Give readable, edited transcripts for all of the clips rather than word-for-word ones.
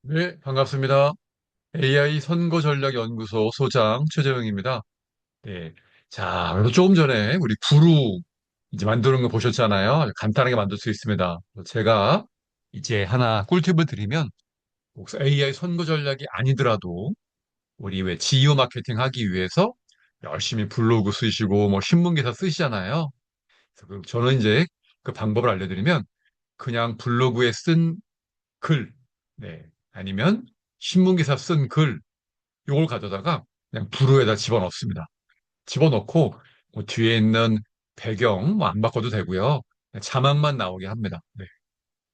네, 반갑습니다. AI 선거전략연구소 소장 최재형입니다. 네. 자, 그래서 조금 전에 우리 구루 이제 만드는 거 보셨잖아요. 간단하게 만들 수 있습니다. 제가 이제 하나 꿀팁을 드리면 혹시 AI 선거 전략이 아니더라도 우리 왜 지오 마케팅 하기 위해서 열심히 블로그 쓰시고 뭐 신문 기사 쓰시잖아요. 그래서 저는 이제 그 방법을 알려드리면 그냥 블로그에 쓴 글, 네, 아니면 신문 기사 쓴 글, 요걸 가져다가 그냥 부루에다 집어넣습니다. 집어넣고 뭐 뒤에 있는 배경 뭐 안 바꿔도 되고요. 그냥 자막만 나오게 합니다. 네.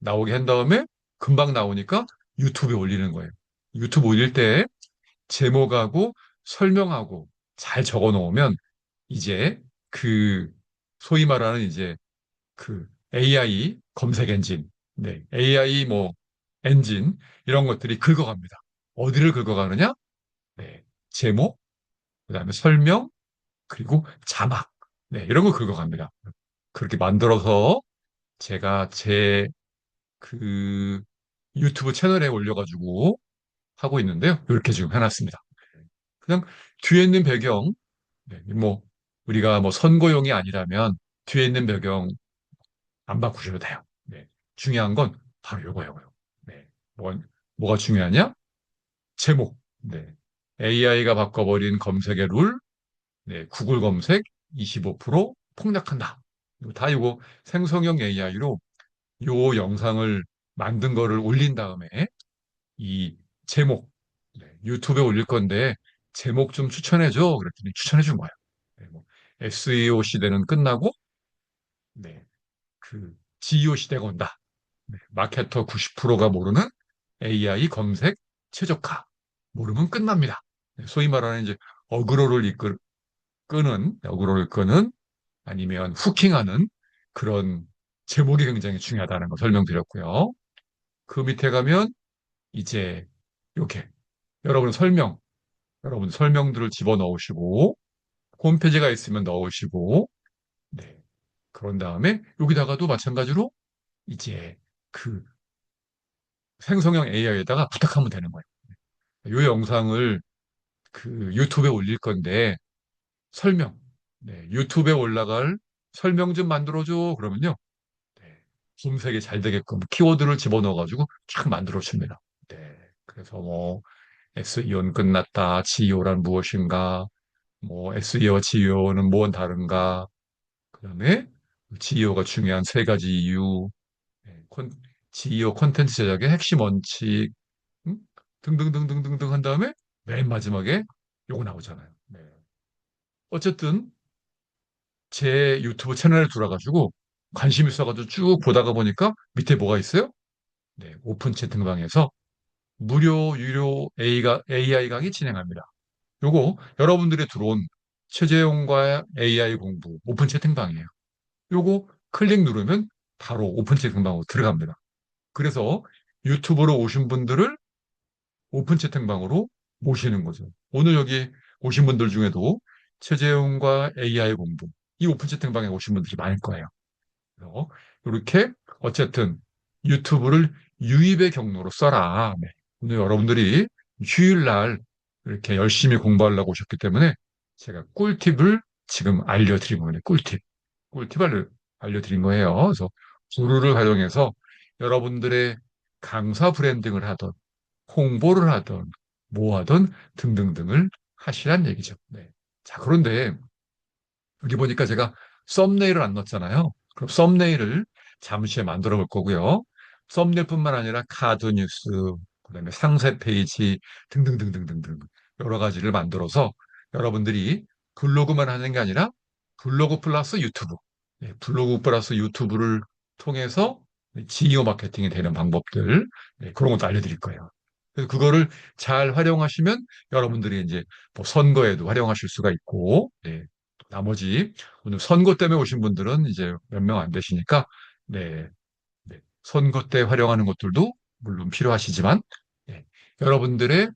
나오게 한 다음에 금방 나오니까 유튜브에 올리는 거예요. 유튜브 올릴 때 제목하고 설명하고 잘 적어 놓으면 이제 그 소위 말하는 이제 그 AI 검색 엔진, 네, AI 뭐 엔진 이런 것들이 긁어갑니다. 어디를 긁어가느냐? 네, 제목, 그다음에 설명, 그리고 자막, 네, 이런 거 긁어갑니다. 그렇게 만들어서 제가 제 그 유튜브 채널에 올려가지고 하고 있는데요. 이렇게 지금 해놨습니다. 그냥 뒤에 있는 배경, 네, 뭐 우리가 뭐 선거용이 아니라면 뒤에 있는 배경 안 바꾸셔도 돼요. 네. 중요한 건 바로 요거예요. 네. 뭐가 중요하냐? 제목. 네. AI가 바꿔버린 검색의 룰. 네. 구글 검색 25% 폭락한다. 이거 생성형 AI로 요 영상을 만든 거를 올린 다음에 이 제목, 네. 유튜브에 올릴 건데 제목 좀 추천해줘. 그랬더니 추천해준 거예요. 네. 뭐 SEO 시대는 끝나고, 네. 그 GEO 시대가 온다. 네, 마케터 90%가 모르는 AI 검색 최적화. 모르면 끝납니다. 네, 소위 말하는 이제 어그로를 어그로를 끄는 아니면 후킹하는 그런 제목이 굉장히 중요하다는 거 설명드렸고요. 그 밑에 가면 이제 이렇게 여러분 여러분 설명들을 집어 넣으시고 홈페이지가 있으면 넣으시고 네. 그런 다음에 여기다가도 마찬가지로 이제 그 생성형 AI에다가 부탁하면 되는 거예요. 이 영상을 그 유튜브에 올릴 건데 설명, 네, 유튜브에 올라갈 설명 좀 만들어줘. 그러면요, 네, 검색이 잘 되게끔 키워드를 집어넣어가지고 쫙 만들어줍니다. 네, 그래서 뭐 SEO는 끝났다, GEO란 무엇인가, 뭐 SEO와 GEO는 무엇 다른가, 그다음에 GEO가 중요한 세 가지 이유, 네, GEO 콘텐츠 제작의 핵심 원칙, 음? 등등등등등등 한 다음에 맨 마지막에 요거 나오잖아요. 네. 어쨌든 제 유튜브 채널에 들어가지고 관심 있어가지고 쭉 보다가 보니까 밑에 뭐가 있어요? 네, 오픈 채팅방에서 무료, 유료 AI 강의 진행합니다. 요거 여러분들이 들어온 최재용과 AI 공부 오픈 채팅방이에요. 요거 클릭 누르면 바로 오픈 채팅방으로 들어갑니다. 그래서 유튜브로 오신 분들을 오픈 채팅방으로 모시는 거죠. 오늘 여기 오신 분들 중에도 최재훈과 AI 공부, 이 오픈 채팅방에 오신 분들이 많을 거예요. 그래서 이렇게 어쨌든 유튜브를 유입의 경로로 써라. 네. 오늘 여러분들이 휴일날 이렇게 열심히 공부하려고 오셨기 때문에 제가 꿀팁을 지금 알려드린 거예요. 꿀팁을 알려드린 거예요. 그래서 구루를 활용해서 여러분들의 강사 브랜딩을 하던 홍보를 하던 뭐 하던 등등등을 하시란 얘기죠. 네. 자, 그런데 여기 보니까 제가 썸네일을 안 넣었잖아요. 그럼 썸네일을 잠시 후에 만들어 볼 거고요. 썸네일뿐만 아니라 카드 뉴스, 그다음에 상세 페이지 등등등등등등 여러 가지를 만들어서 여러분들이 블로그만 하는 게 아니라 블로그 플러스 유튜브, 네, 블로그 플러스 유튜브를 통해서 지오 마케팅이 되는 방법들, 네, 그런 것도 알려드릴 거예요. 그래서 그거를 잘 활용하시면 여러분들이 이제 뭐 선거에도 활용하실 수가 있고, 네, 나머지 오늘 선거 때문에 오신 분들은 이제 몇 명 안 되시니까 네, 네. 선거 때 활용하는 것들도 물론 필요하시지만 네, 여러분들의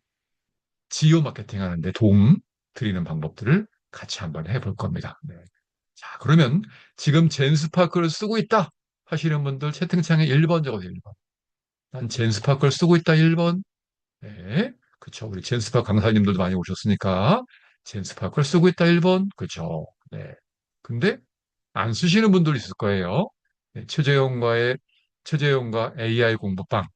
지오 마케팅 하는데 도움 드리는 방법들을 같이 한번 해볼 겁니다. 네. 자, 그러면 지금 젠스파크를 쓰고 있다 하시는 분들 채팅창에 1번 적어주세요. 1번. 난 젠스파크를 쓰고 있다 1번. 네. 그쵸. 우리 젠스파 강사님들도 많이 오셨으니까 젠스파크를 쓰고 있다 1번. 그쵸. 네. 근데 안 쓰시는 분들 있을 거예요. 네, 최재형과 AI 공부방에서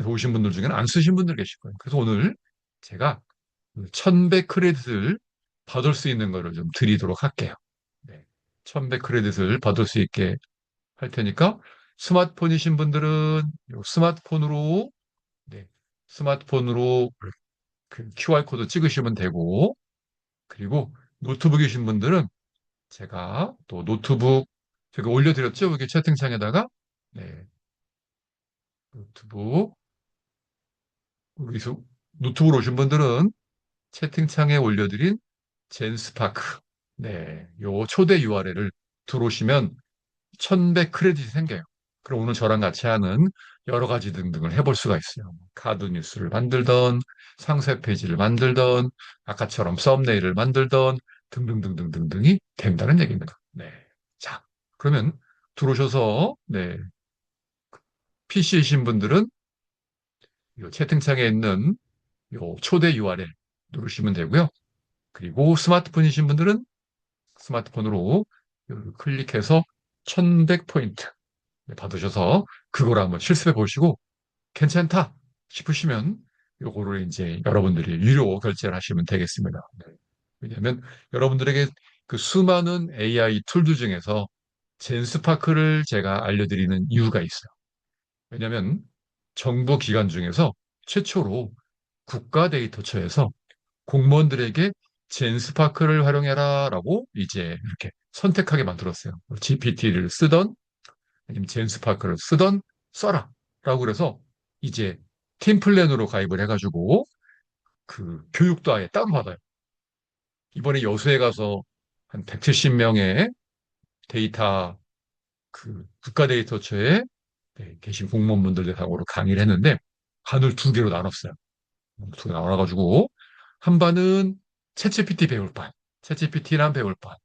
오신 분들 중에는 안 쓰신 분들 계실 거예요. 그래서 오늘 제가 1100 크레딧을 받을 수 있는 거를 좀 드리도록 할게요. 네. 1100 크레딧을 받을 수 있게 할 테니까 스마트폰이신 분들은 요 스마트폰으로 네, 스마트폰으로 그 QR코드 찍으시면 되고 그리고 노트북이신 분들은 제가 또 노트북 제가 올려드렸죠? 여기 채팅창에다가 네, 노트북 여기서 노트북으로 오신 분들은 채팅창에 올려드린 젠스파크 네, 요 초대 URL을 들어오시면 1100 크레딧이 생겨요. 그럼 오늘 저랑 같이 하는 여러 가지 등등을 해볼 수가 있어요. 카드 뉴스를 만들던, 상세 페이지를 만들던, 아까처럼 썸네일을 만들던, 등등등등등등이 된다는 얘기입니다. 네. 자, 그러면 들어오셔서, 네. PC이신 분들은 이 채팅창에 있는 요 초대 URL 누르시면 되고요. 그리고 스마트폰이신 분들은 스마트폰으로 클릭해서 1100포인트 받으셔서 그걸 한번 실습해 보시고 괜찮다 싶으시면 요거를 이제 여러분들이 유료 결제를 하시면 되겠습니다. 네. 왜냐하면 여러분들에게 그 수많은 AI 툴들 중에서 젠스파크를 제가 알려드리는 이유가 있어요. 왜냐하면 정부 기관 중에서 최초로 국가 데이터처에서 공무원들에게 젠스파크를 활용해라라고 이제 이렇게 선택하게 만들었어요. GPT를 쓰던 아니면 젠스파크를 쓰던 써라. 라고 그래서 이제 팀플랜으로 가입을 해가지고 그 교육도 아예 따로 받아요. 이번에 여수에 가서 한 170명의 데이터 그 국가 데이터처에 네, 계신 공무원분들 대상으로 강의를 했는데 반을 두 개로 나눴어요. 두 개 나눠가지고 한 반은 챗GPT 배울 반, 챗GPT란 배울 반,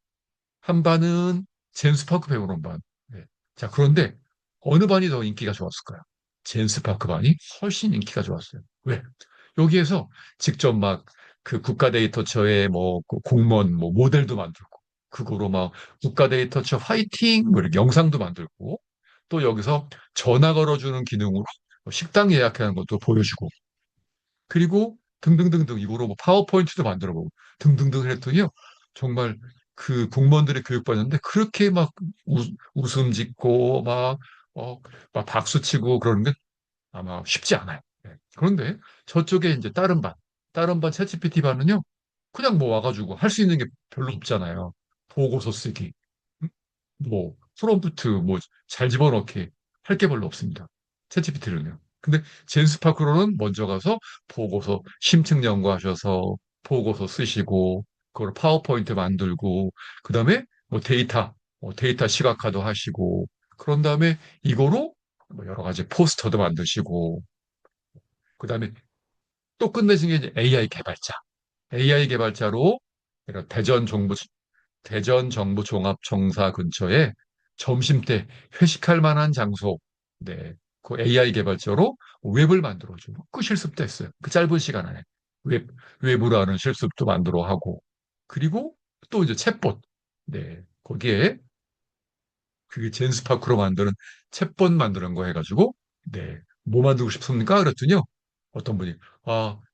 한 반은 젠스파크 배우는 반. 네. 자, 그런데 어느 반이 더 인기가 좋았을까요? 젠스파크 반이 훨씬 인기가 좋았어요. 왜? 여기에서 직접 막 그 국가 데이터처에 뭐그 공무원 뭐 모델도 만들고 그거로 막 국가 데이터처 화이팅 뭐 이렇게 영상도 만들고 또 여기서 전화 걸어주는 기능으로 뭐 식당 예약하는 것도 보여주고 그리고 등등등등 이거로 뭐 파워포인트도 만들어 보고 등등등 했더니요. 정말 그 공무원들이 교육받는데 그렇게 막 웃음 짓고 막 박수 치고 그러는 게 아마 쉽지 않아요. 네. 그런데 저쪽에 이제 다른 반 챗GPT 반은요. 그냥 뭐 와가지고 할 수 있는 게 별로 없잖아요. 보고서 쓰기, 뭐 프롬프트 뭐 잘 집어넣기 할 게 별로 없습니다. 챗GPT는요. 근데 젠스파크로는 먼저 가서 보고서 심층 연구하셔서 보고서 쓰시고 그걸 파워포인트 만들고 그다음에 데이터 시각화도 하시고 그런 다음에 이거로 뭐 여러 가지 포스터도 만드시고 그다음에 또 끝내신 게 이제 AI 개발자. AI 개발자로 내가 대전 정부종합청사 근처에 점심때 회식할 만한 장소, 네, 그 AI 개발자로 웹을 만들어주고 그 실습도 했어요. 그 짧은 시간 안에 웹, 웹으로 하는 실습도 만들어 하고 그리고 또 이제 챗봇, 네, 거기에 그게 젠스파크로 만드는 챗봇 만드는 거 해가지고 네, 뭐 만들고 싶습니까? 그랬더니요. 어떤 분이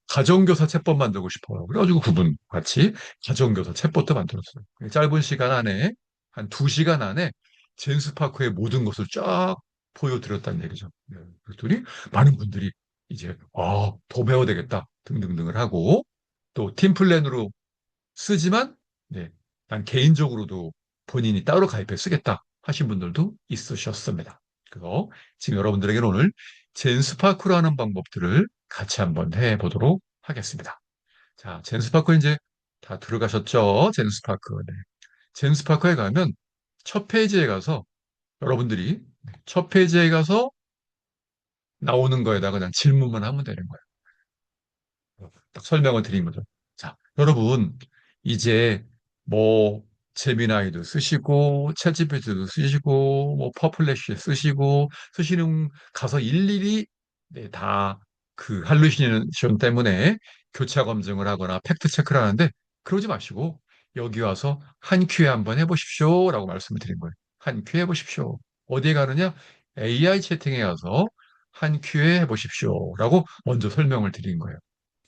가정교사 챗봇 만들고 싶어요. 그래가지고 그분 같이 가정교사 챗봇도 만들었어요. 짧은 시간 안에 한 2시간 안에 젠스파크의 모든 것을 쫙 보여드렸다는 얘기죠. 네, 그랬더니 많은 분들이 이제 더 배워야 되겠다 등등등을 하고 또 팀플랜으로 쓰지만 네, 난 개인적으로도 본인이 따로 가입해 쓰겠다 하신 분들도 있으셨습니다. 그래서 지금 여러분들에게는 오늘 젠스파크라는 방법들을 같이 한번 해보도록 하겠습니다. 자, 젠스파크 이제 다 들어가셨죠? 젠스파크. 네. 젠스파크에 가면 첫 페이지에 가서 여러분들이 첫 페이지에 가서 나오는 거에다가 그냥 질문만 하면 되는 거예요. 딱 설명을 드린 거죠. 자, 여러분, 이제 뭐, 제미나이도 쓰시고, 챗GPT도 쓰시고, 뭐, 퍼플래시 쓰시고, 쓰시는, 가서 일일이, 네, 다 그 할루시네이션 때문에 교차 검증을 하거나 팩트 체크를 하는데 그러지 마시고 여기 와서 한 큐에 한번 해보십시오라고 말씀을 드린 거예요. 한 큐에 해보십시오. 어디에 가느냐? AI 채팅에 가서 한 큐에 해보십시오라고 먼저 설명을 드린 거예요.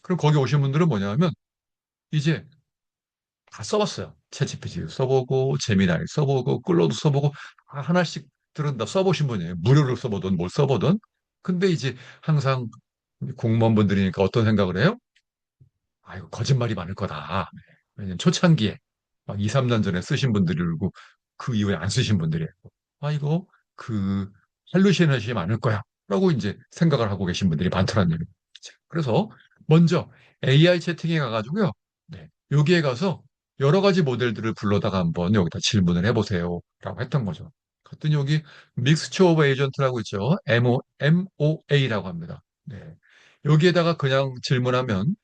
그럼 거기 오신 분들은 뭐냐면 이제 다 써봤어요. 챗GPT 써보고 제미나이 써보고 클로드 써보고 다 하나씩 들은 다 써보신 분이에요. 무료로 써보든 뭘 써보든. 근데 이제 항상 공무원분들이니까 어떤 생각을 해요? 아, 이거 거짓말이 많을 거다. 왜냐면 초창기에 막 2, 3년 전에 쓰신 분들이 울고 그 이후에 안 쓰신 분들이 있고 아, 이거 그 할루시네이션이 많을 거야. 라고 이제 생각을 하고 계신 분들이 많더란 얘기예요. 그래서 먼저 AI 채팅에 가가지고요. 네, 여기에 가서 여러 가지 모델들을 불러다가 한번 여기다 질문을 해보세요. 라고 했던 거죠. 그랬더니 여기 믹스처 오브 에이전트라고 있죠. MOA라고 합니다. 네. 여기에다가 그냥 질문하면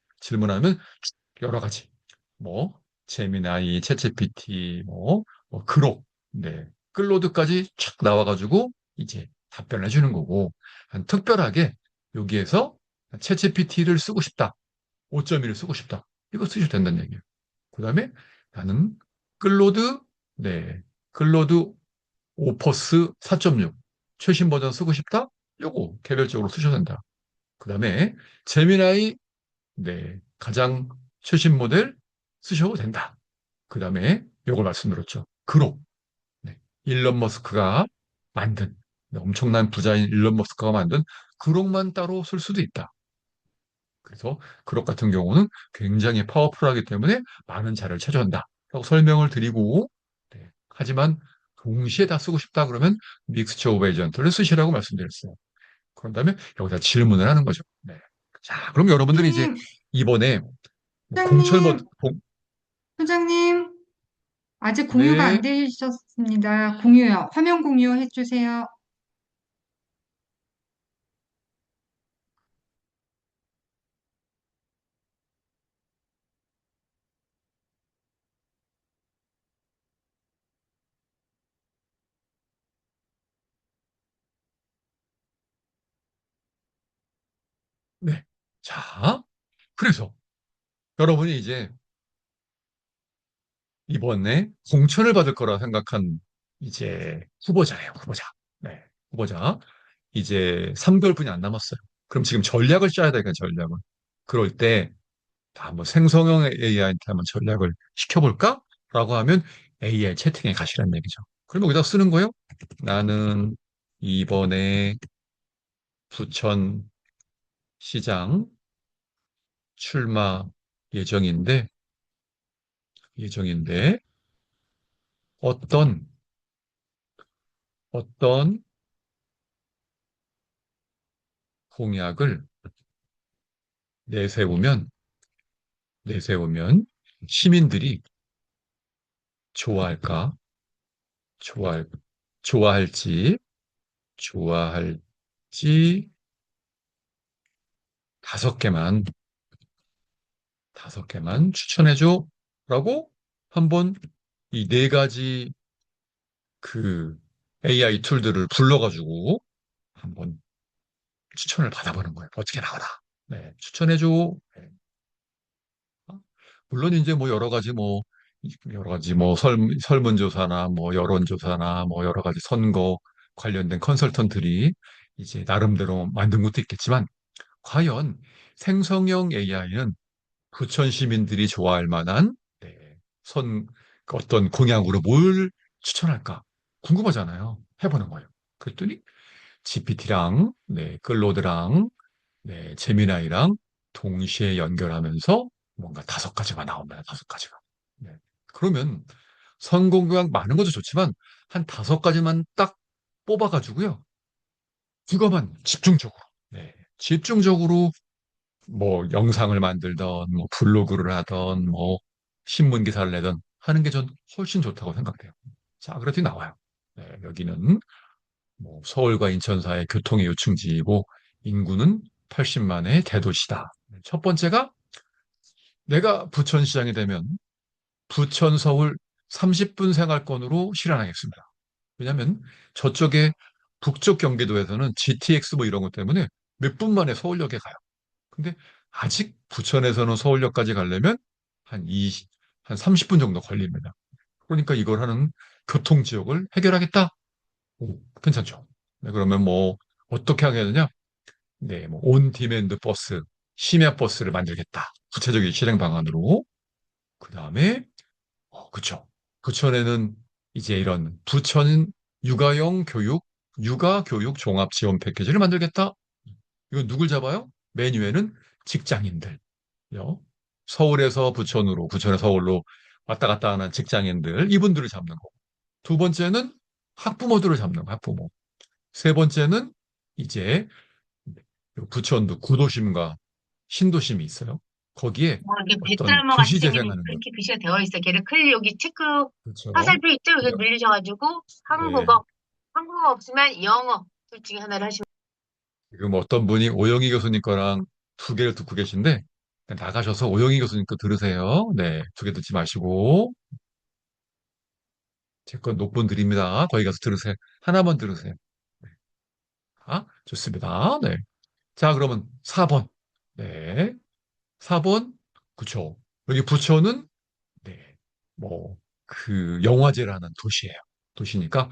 여러 가지 뭐 제미나이, 챗GPT, 그록, 네, 클로드까지 쫙 나와가지고 이제 답변을 해주는 거고 특별하게 여기에서 챗GPT를 쓰고 싶다, 5.1을 쓰고 싶다, 이거 쓰셔도 된다는 얘기예요. 그 다음에 나는 클로드, 네, 클로드 오퍼스 4.6 최신 버전 쓰고 싶다, 요거 개별적으로 쓰셔도 된다. 그 다음에 제미나이, 네, 가장 최신 모델 쓰셔도 된다. 그 다음에 요걸 말씀드렸죠. 그록. 네. 일론 머스크가 만든, 네, 엄청난 부자인 일론 머스크가 만든 그록만 따로 쓸 수도 있다. 그래서 그록 같은 경우는 굉장히 파워풀하기 때문에 많은 자료를 찾아온다. 라고 설명을 드리고, 네. 하지만 동시에 다 쓰고 싶다 그러면 믹스처 오브 에이전트를 쓰시라고 말씀드렸어요. 그런 다음에 여기다 질문을 하는 거죠. 네. 자, 그럼 여러분들이 이제 소장님, 이번에 공철 소장님, 소장님, 아직 공유가 안 네, 되셨습니다. 공유요. 화면 공유해 주세요. 네. 자, 그래서 여러분이 이제 이번에 공천을 받을 거라 생각한 이제 후보자예요, 후보자. 네, 후보자. 이제 3개월뿐이 안 남았어요. 그럼 지금 전략을 짜야 되니까 전략을. 그럴 때 한번 생성형 AI한테 한번 전략을 시켜볼까? 라고 하면 AI 채팅에 가시라는 얘기죠. 그럼 여기다 쓰는 거예요. 나는 이번에 부천시장 출마 예정인데, 예정인데, 어떤, 어떤 공약을 내세우면, 내세우면 시민들이 좋아할까? 좋아할, 좋아할지, 좋아할지, 다섯 개만, 다섯 개만 추천해줘. 라고 한번 이 네 가지 그 AI 툴들을 불러가지고 한번 추천을 받아보는 거예요. 어떻게 나오나? 네, 추천해줘. 네. 물론 이제 뭐 여러 가지 뭐 설문조사나 뭐 여론조사나 뭐 여러 가지 선거 관련된 컨설턴트들이 이제 나름대로 만든 것도 있겠지만 과연 생성형 AI는 부천 시민들이 좋아할 만한 네, 어떤 공약으로 뭘 추천할까 궁금하잖아요. 해보는 거예요. 그랬더니 GPT랑 네, 클로드랑 네, 제미나이랑 동시에 연결하면서 뭔가 다섯 가지가 나옵니다. 다섯 가지가. 네. 그러면 선공약 많은 것도 좋지만 한 다섯 가지만 딱 뽑아가지고요. 그거만 집중적으로. 네. 집중적으로 뭐 영상을 만들던 뭐 블로그를 하던 뭐 신문 기사를 내던 하는 게 전 훨씬 좋다고 생각돼요. 자, 그랬더니 나와요. 네, 여기는 뭐 서울과 인천 사이의 교통의 요충지이고 인구는 80만의 대도시다. 첫 번째가 내가 부천시장이 되면 부천 서울 30분 생활권으로 실현하겠습니다. 왜냐하면 저쪽에 북쪽 경기도에서는 GTX 뭐 이런 것 때문에 몇 분 만에 서울역에 가요. 근데 아직 부천에서는 서울역까지 가려면 한 20, 한 30분 정도 걸립니다. 그러니까 이걸 하는 교통지역을 해결하겠다. 오, 괜찮죠. 네, 그러면 뭐 어떻게 하게 되냐? 네, 뭐 온디맨드 버스, 심야 버스를 만들겠다. 구체적인 실행 방안으로. 그 다음에 그쵸. 부천에는 이제 이런 부천 육아형 교육, 육아 교육 종합 지원 패키지를 만들겠다. 이거 누굴 잡아요? 맨 위에는 직장인들. 요. 서울에서 부천으로, 부천에서 서울로 왔다 갔다 하는 직장인들, 이분들을 잡는 거. 두 번째는 학부모들을 잡는 거, 학부모. 세 번째는 이제 부천도 구도심과 신도심이 있어요. 거기에 뭐 이렇게 어떤 배탈모 같이 도시 생긴 재생하는 거. 그렇게 글씨가 되어 있어요. 걔를 클 여기 체크 그렇죠. 화살표 있죠? 여기 누르셔가지고 네. 한국어 없으면 영어 둘 중에 하나를 하시면 지금 어떤 분이 오영희 교수님 거랑 두 개를 듣고 계신데 나가셔서 오영희 교수님 거 들으세요. 네, 두 개 듣지 마시고 제 건 녹분 드립니다. 거기 가서 들으세요. 하나만 들으세요. 네. 아, 좋습니다. 네. 자, 그러면 4번. 네. 4번. 그쵸. 여기 부천은 네. 뭐, 영화제라는 도시예요. 도시니까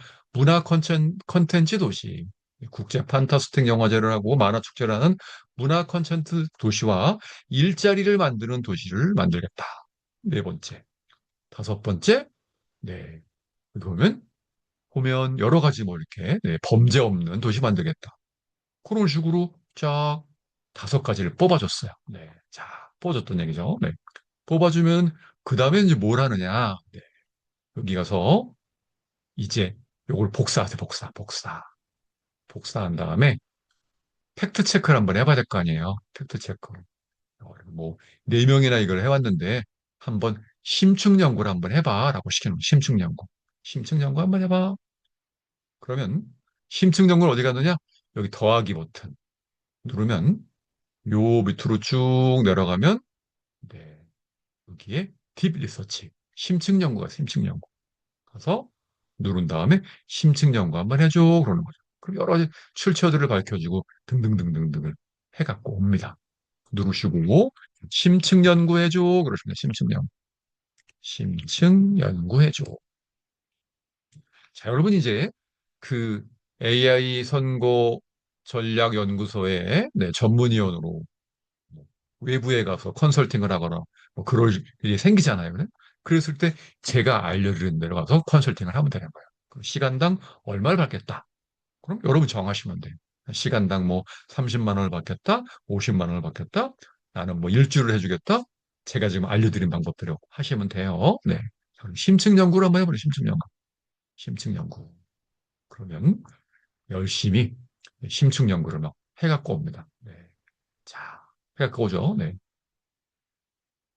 컨텐츠 도시. 국제 판타스틱 영화제를 하고 만화축제라는 문화 컨텐츠 도시와 일자리를 만드는 도시를 만들겠다. 네 번째. 다섯 번째. 네. 보면 여러 가지 뭐 이렇게 범죄 없는 도시 만들겠다. 그런 식으로 쫙 다섯 가지를 뽑아줬어요. 네. 자, 뽑아줬던 얘기죠. 네. 뽑아주면 그 다음에 이제 뭘 하느냐. 네. 여기 가서 이제 요걸 복사하세요. 복사. 복사한 다음에 팩트 체크를 한번 해봐야 될 거 아니에요. 팩트 체크. 뭐, 네 명이나 이걸 해왔는데 한번 심층 연구를 한번 해봐라고 시키는 거예요. 심층 연구. 심층 연구 한번 해봐. 그러면 심층 연구는 어디 가느냐? 여기 더하기 버튼 누르면 요 밑으로 쭉 내려가면 네, 여기에 딥 리서치. 심층 연구가 심층 연구. 가서 누른 다음에 심층 연구 한번 해줘 그러는 거죠. 그럼 여러 가지 출처들을 밝혀주고 등등등등등을 해갖고 옵니다. 누르시고 심층 연구해줘 그러십니다. 심층 연구해줘. 자, 여러분 이제 그 AI 선거 전략연구소의 전문위원으로 외부에 가서 컨설팅을 하거나 뭐 그럴 일이 생기잖아요. 그래? 그랬을 때 제가 알려드린 대로 가서 컨설팅을 하면 되는 거예요. 그럼 시간당 얼마를 받겠다. 그럼 여러분 정하시면 돼요. 시간당 뭐 30만 원을 받겠다, 50만 원을 받겠다, 나는 뭐 일주일을 해주겠다. 제가 지금 알려드린 방법대로 하시면 돼요. 네. 그럼 심층 연구를 한번 해보래요. 심층 연구. 심층 연구. 그러면 열심히 심층 연구를 막 해갖고 옵니다. 네. 자, 해갖고 오죠. 네.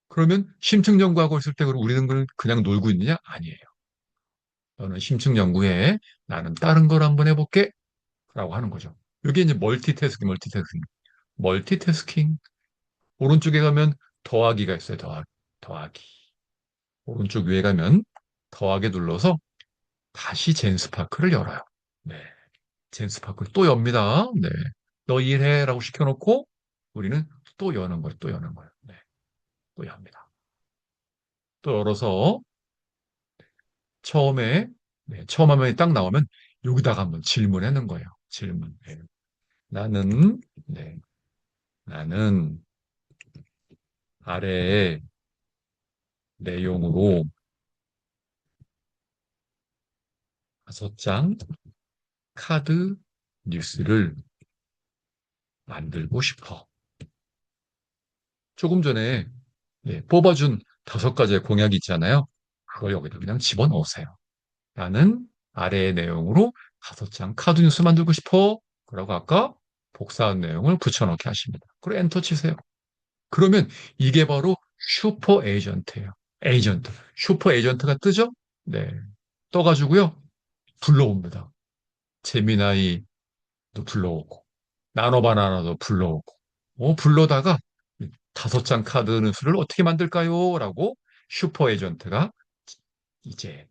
그러면 심층 연구하고 있을 때 그럼 우리는 그냥 놀고 있느냐? 아니에요. 너는 심층 연구해. 나는 다른 걸 한번 해볼게. 라고 하는 거죠. 이게 이제 멀티태스킹. 멀티태스킹. 오른쪽에 가면 더하기가 있어요. 더하기. 오른쪽 위에 가면 더하기 눌러서 다시 젠스파크를 열어요. 네. 젠스파크를 또 엽니다. 네. 너 일해라고 시켜놓고 우리는 또 여는 거예요. 또 여는 거예요. 네. 또 엽니다. 또 열어서 처음에 처음 화면이 딱 나오면 여기다가 한번 질문하는 거예요. 질문. 네. 나는 네. 나는 아래의 내용으로 5장 카드 뉴스를 만들고 싶어. 조금 전에 뽑아준 5가지의 공약이 있잖아요. 그걸 여기다 그냥 집어넣으세요. 나는 아래의 내용으로 5장 카드 뉴스 만들고 싶어. 그러고 아까 복사한 내용을 붙여넣기 하십니다. 그리고 엔터 치세요. 그러면 이게 바로 슈퍼 에이전트예요. 에이전트. 슈퍼 에이전트가 뜨죠? 네. 떠가지고요. 불러옵니다. 재미나이도 불러오고, 나노바나나도 불러오고, 불러다가 5장 카드 뉴스를 어떻게 만들까요? 라고 슈퍼 에이전트가 이제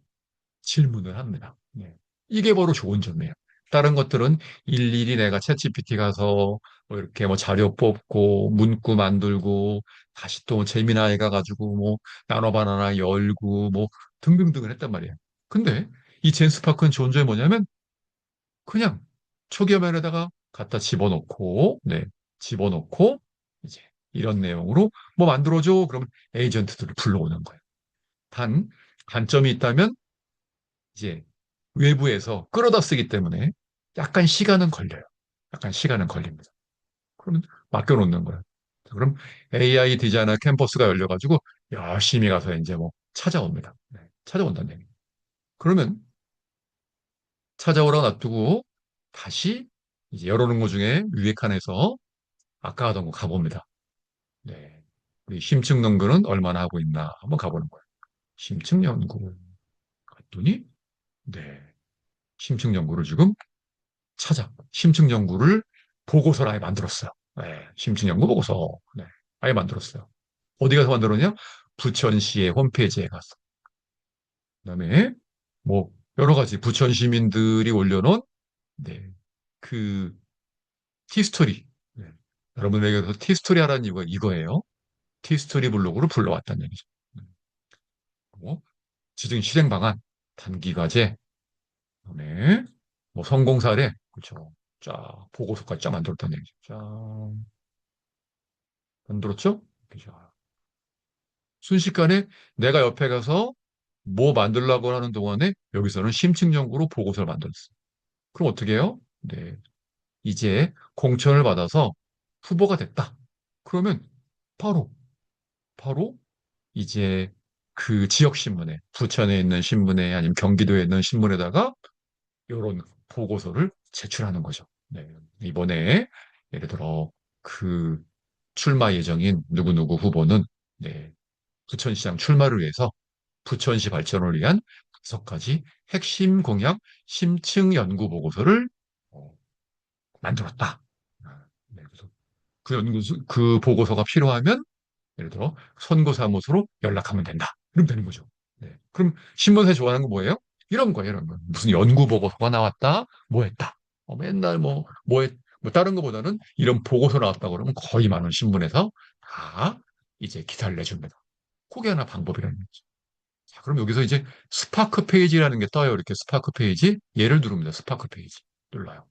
질문을 합니다. 네. 이게 바로 좋은 점이에요. 다른 것들은 일일이 내가 챗GPT 가서 뭐 이렇게 뭐 자료 뽑고 문구 만들고 다시 또 재미나이 가가지고 뭐 나노 바나나 열고 뭐 등등등을 했단 말이에요. 근데 이 젠스파크는 좋은 점이 뭐냐면 그냥 초기 화면에다가 갖다 집어넣고, 네, 집어넣고, 이제 이런 내용으로 뭐 만들어줘. 그러면 에이전트들을 불러오는 거예요. 단, 단점이 있다면 이제 외부에서 끌어다 쓰기 때문에 약간 시간은 걸려요. 약간 시간은 걸립니다. 그러면 맡겨놓는 거예요. 그럼 AI 디자이너 캠퍼스가 열려가지고 열심히 가서 이제 뭐 찾아옵니다. 네, 찾아온다는 얘기. 그러면 찾아오라고 놔두고 다시 이제 열어놓은 것 중에 유익한에서 아까 하던 거 가봅니다. 네. 우리 심층 연구는 얼마나 하고 있나 한번 가보는 거예요. 심층 연구 갔더니 네. 심층 연구를 지금 심층 연구를 보고서를 아예 만들었어요. 네. 심층 연구 보고서. 네. 아예 만들었어요. 어디 가서 만들었냐? 부천시의 홈페이지에 가서. 그다음에 뭐 여러 가지 부천 시민들이 올려놓은 네. 그 티스토리. 네. 여러분에게서 티스토리 하라는 이유가 이거예요. 티스토리 블로그를 불러왔다는 얘기죠. 뭐, 지정 실행 방안, 단기 과제, 그다음에 뭐 성공 사례, 그렇죠. 쫙 보고서까지 쫙 만들었다는 얘기죠. 쫙 만들었죠? 그죠. 순식간에 내가 옆에 가서 뭐 만들려고 하는 동안에 여기서는 심층 연구로 보고서를 만들었어. 그럼 어떻게 해요? 네. 이제 공천을 받아서 후보가 됐다. 그러면 바로 바로 이제 그 지역 신문에, 부천에 있는 신문에 아니면 경기도에 있는 신문에다가 이런 보고서를 제출하는 거죠. 네. 이번에 예를 들어 그 출마 예정인 누구누구 후보는 네, 부천시장 출마를 위해서 부천시 발전을 위한 5가지 핵심 공약 심층 연구 보고서를 어, 만들었다. 네, 그래서 그 보고서가 필요하면 예를 들어 선거사무소로 연락하면 된다. 그럼 되는 거죠. 네. 그럼 신문사에 좋아하는 거 뭐예요? 이런 거예요, 이런 거. 무슨 연구 보고서가 나왔다, 뭐 했다. 맨날 뭐 다른 거보다는 이런 보고서 나왔다 그러면 거의 많은 신문에서 다 이제 기사를 내줍니다. 그게 하나 방법이라는 거죠. 자, 그럼 여기서 이제 스파크 페이지라는 게 떠요. 이렇게 스파크 페이지. 얘를 누릅니다. 스파크 페이지. 눌러요.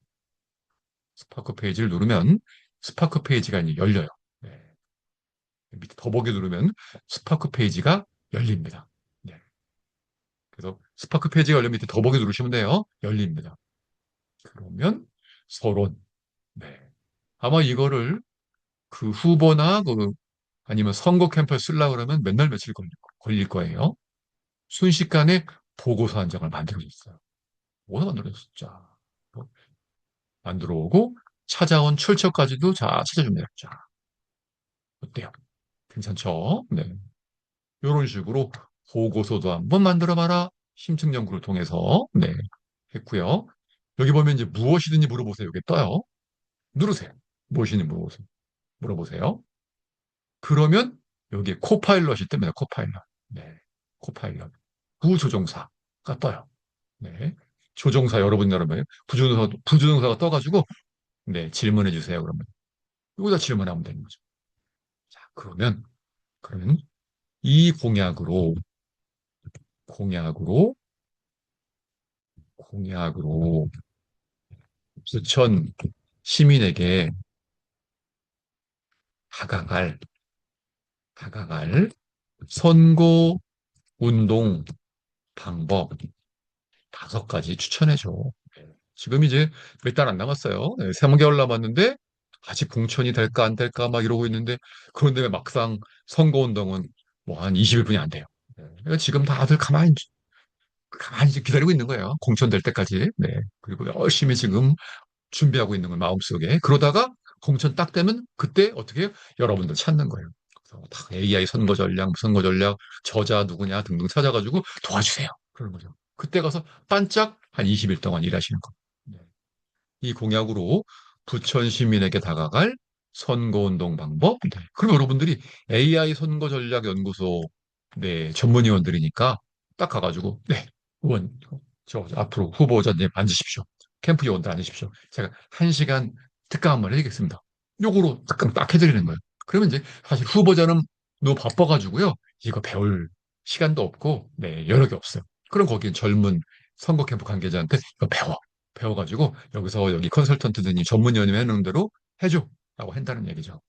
스파크 페이지를 누르면 스파크 페이지가 이제 열려요. 네. 밑에 더보기 누르면 스파크 페이지가 열립니다. 네. 그래서 스파크 페이지가 열리면 밑에 더보기 누르시면 돼요. 열립니다. 그러면 서론. 네. 아마 이거를 그 후보나 아니면 선거 캠프에 쓰려고 그러면 맨날 며칠 걸릴 거예요. 순식간에 보고서 한 장을 만들어줬어요. 뭐가 만들어줬어? 자, 만들어 오고 찾아온 출처까지도 자 찾아줍니다. 자, 어때요? 괜찮죠? 네. 이런 식으로 보고서도 한번 만들어봐라. 심층 연구를 통해서 네 했고요. 여기 보면 이제 무엇이든지 물어보세요. 이게 떠요. 누르세요. 무엇이든지 물어보세요. 그러면 여기에 코파일럿이 뜹니다. 코파일럿. 네, 코파일럿. 부조종사가 떠요. 네, 조종사 여러분 부조종사가 떠가지고 네 질문해 주세요. 그러면 여기다 질문하면 되는 거죠. 자, 그러면 이 공약으로 공약으로 부천 시민에게 다가갈, 다가갈 선거 운동 방법 5가지 추천해줘. 네. 지금 이제 몇 달 안 남았어요. 네, 3개월 남았는데 아직 공천이 될까 안 될까 막 이러고 있는데 그런데 막상 선거 운동은 뭐 한 20일뿐이 안 돼요. 네. 그러니까 지금 다들 가만히 기다리고 있는 거예요. 공천될 때까지. 네. 그리고 열심히 지금 준비하고 있는 걸 마음속에. 그러다가 공천 딱 되면 그때 어떻게 해요? 여러분들 찾는 거예요. 그래서 다 AI 선거 전략, 선거 전략, 저자 누구냐 등등 찾아가지고 도와주세요. 그런 거죠. 그때 가서 반짝 한 20일 동안 일하시는 거. 네. 이 공약으로 부천 시민에게 다가갈 선거운동 방법. 네. 그럼 여러분들이 AI 선거 전략 연구소 네, 전문위원들이니까 딱 가가지고 네, 의원 저 앞으로 후보자님 앉으십시오. 캠프 요원들 앉으십시오. 제가 1시간 특강 한번 해드리겠습니다. 요거로 특강 딱 해드리는 거예요. 그러면 이제 사실 후보자는 너무 바빠가지고요. 이거 배울 시간도 없고, 네, 여러 개 없어요. 그럼 거기 젊은 선거 캠프 관계자한테 이거 배워. 배워가지고 여기서 여기 컨설턴트들이 전문위원회 해놓은 대로 해줘. 라고 한다는 얘기죠.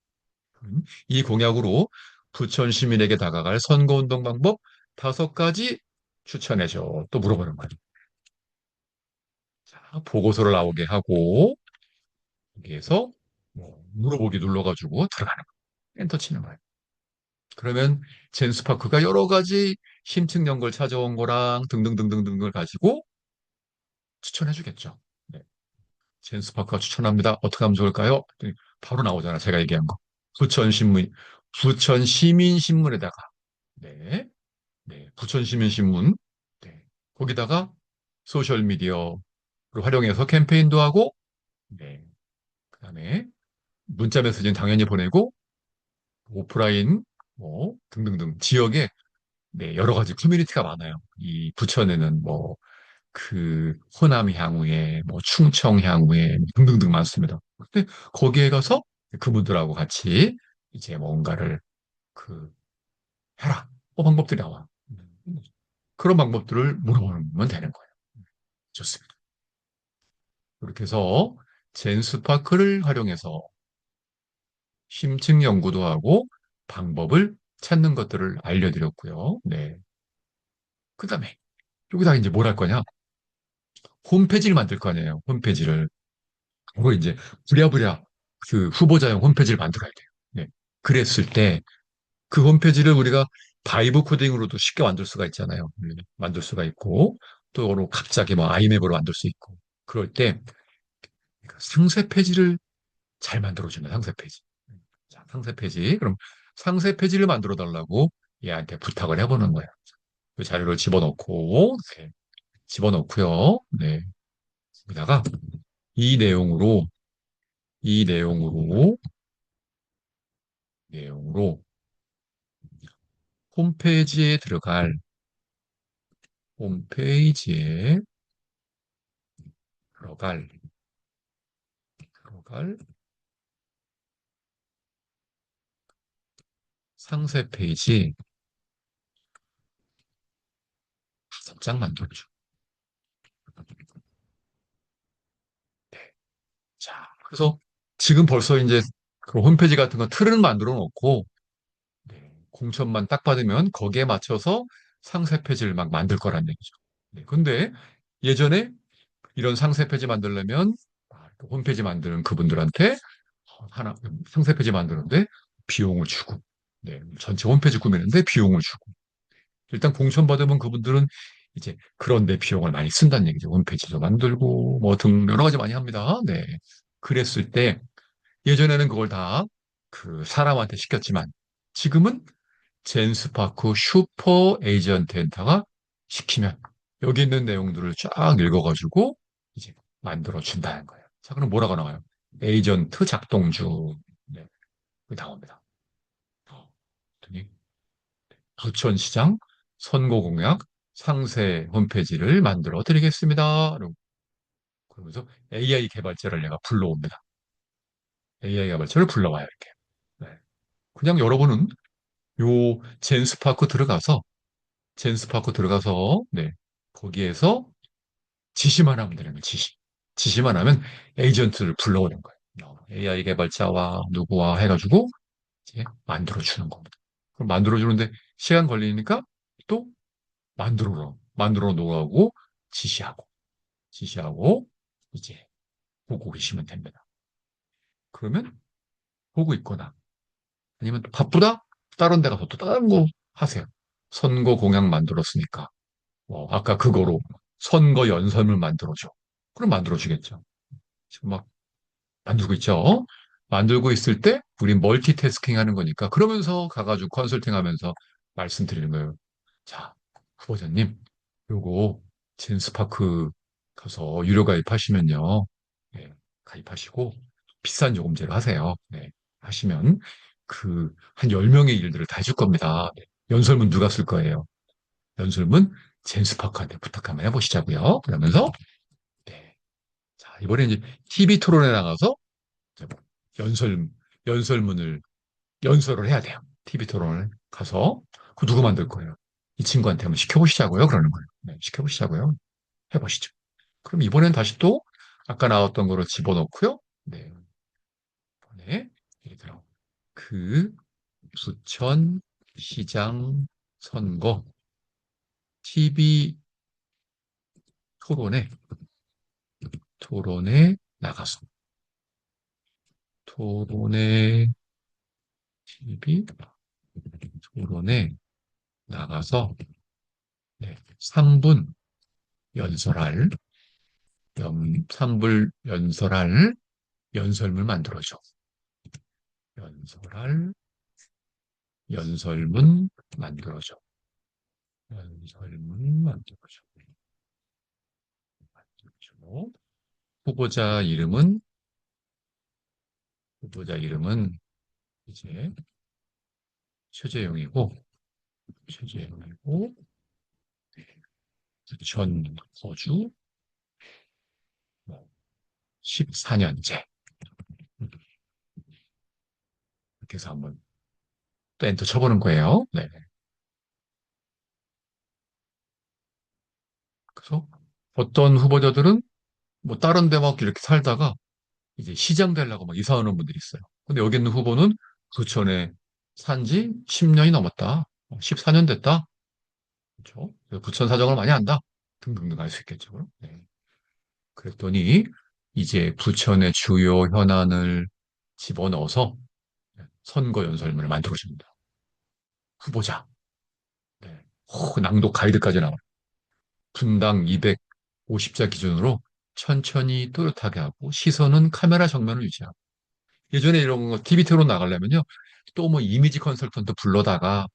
이 공약으로 부천 시민에게 다가갈 선거운동 방법 5가지 추천해줘. 또 물어보는 거예요. 자, 보고서를 나오게 하고, 여기에서 뭐 물어보기 눌러가지고 들어가는 거예요. 엔터 치는 거예요. 그러면 젠스파크가 여러 가지 심층 연구를 찾아온 거랑 등등등등등을 가지고 추천해주겠죠. 네. 젠스파크가 추천합니다. 어떻게 하면 좋을까요? 그랬더니 바로 나오잖아. 제가 얘기한 거. 부천신문, 부천시민신문에다가, 네, 네, 부천시민신문, 네, 거기다가 소셜미디어를 활용해서 캠페인도 하고, 네, 그 다음에 문자 메시지는 당연히 보내고, 오프라인, 뭐, 등등등, 지역에, 네, 여러 가지 커뮤니티가 많아요. 이 부천에는 뭐, 호남 향후에, 뭐, 충청 향후에, 등등등 많습니다. 근데 거기에 가서 그분들하고 같이 이제 뭔가를 그, 해라. 방법들이 나와. 그런 방법들을 물어보면 되는 거예요. 좋습니다. 그렇게 해서 젠스파크를 활용해서 심층 연구도 하고 방법을 찾는 것들을 알려드렸고요. 네. 그 다음에 여기다가 이제 뭘 할 거냐? 홈페이지를 만들 거 아니에요. 홈페이지를. 그거 이제 부랴부랴 후보자용 홈페이지를 만들어야 돼요. 네. 그랬을 때 그 홈페이지를 우리가 바이브 코딩으로도 쉽게 만들 수가 있잖아요. 만들 수가 있고 또 갑자기 뭐 아이맵으로 만들 수 있고 그럴 때 상세 페이지를 잘 만들어주는 상세 페이지. 자, 상세 페이지. 그럼 상세 페이지를 만들어 달라고 얘한테 부탁을 해보는 거예요. 그 자료를 집어넣고, 네, 집어넣고요. 네. 여기다가 이 내용으로, 이 내용으로 홈페이지에 홈페이지에 들어갈 상세 페이지 5장 만들어줘. 자, 그래서 지금 벌써 이제 그 홈페이지 같은 거 틀은 만들어 놓고, 네, 공천만 딱 받으면 거기에 맞춰서 상세 페이지를 막 만들 거란 얘기죠. 네, 근데 예전에 이런 상세 페이지 만들려면 홈페이지 만드는 그분들한테 상세 페이지 만드는데 비용을 주고, 네, 전체 홈페이지 꾸미는데 비용을 주고, 일단 공천 받으면 그분들은 이제 그런데 비용을 많이 쓴다는 얘기죠. 홈페이지도 만들고 뭐 등 여러 가지 많이 합니다. 네. 그랬을 때 예전에는 그걸 다 사람한테 시켰지만 지금은 젠스파크 슈퍼 에이전트 엔터가 시키면 여기 있는 내용들을 쫙 읽어가지고 이제 만들어 준다는 거예요. 자, 그럼 뭐라고 나와요? 에이전트 작동 중. 네. 그게 나옵니다. 그랬더니 부천시장 선거 공약 상세 홈페이지를 만들어 드리겠습니다. 그러면서 AI 개발자를 내가 불러옵니다. AI 개발자를 불러와요, 이렇게. 네. 그냥 여러분은 요 젠스파크 들어가서, 네, 거기에서 지시만 하면 되는 거예요, 지시만 하면 에이전트를 불러오는 거예요. AI 개발자와 누구와 해가지고 이제 만들어주는 겁니다. 그럼 만들어주는데 시간 걸리니까 또 만들어 놓으라고 지시하고, 이제 보고 계시면 됩니다. 그러면 보고 있거나 아니면 또 바쁘다? 다른 데 가서 또 다른 거 하세요. 선거 공약 만들었으니까. 아까 그거로 선거 연설문 만들어줘. 그럼 만들어주겠죠. 지금 막 만들고 있죠. 만들고 있을 때 우리 멀티태스킹 하는 거니까 그러면서 가가지고 컨설팅 하면서 말씀드리는 거예요. 자, 후보자님, 요거 젠스파크 가서 유료 가입하시면요. 네, 가입하시고 비싼 요금제로 하세요. 네, 하시면 한 10명의 일들을 다 해줄 겁니다. 네, 연설문 누가 쓸 거예요? 연설문 젠스파크한테 부탁 한번 해보시자고요. 그러면서 네, 자, 이번에 이제 TV 토론에 나가서 이제 뭐 연설문을 연설을 해야 돼요. TV 토론을 가서. 그 누구 만들 거예요? 이 친구한테 한번 시켜보시자고요. 그러는 거예요. 네, 시켜보시자고요. 해보시죠. 그럼 이번엔 다시 또 아까 나왔던 거를 집어넣고요. 네, 이번에 예를 들어 그 부천 시장 선거 TV 토론에 나가서 토론에 TV 토론에 나가서 네, 3분 연설할 3분 연설할 연설문 만들어줘. 연설할 연설문 만들어줘. 연설문 만들어줘. 만들어줘. 후보자 이름은 후보자 이름은 이제 최재형이고 최재형이고 전 거주 14년째 이렇게 해서 한번 또 엔터 쳐보는 거예요. 네. 그래서 어떤 후보자들은 뭐 다른 데 막 이렇게 살다가 이제 시장 되려고 막 이사 오는 분들이 있어요. 근데 여기 있는 후보는 부천에 산 지 10년이 넘었다. 14년 됐다. 그렇죠? 그래서 부천 사정을 많이 안다. 등등등 알 수 있겠죠. 네. 그랬더니 이제 부천의 주요 현안을 집어넣어서 선거 연설문을 만들어줍니다. 후보자. 네. 낭독 가이드까지 나와요. 분당 250자 기준으로 천천히 또렷하게 하고 시선은 카메라 정면을 유지하고 예전에 이런 거 TV 토론 나가려면요. 또 뭐 이미지 컨설턴트 불러다가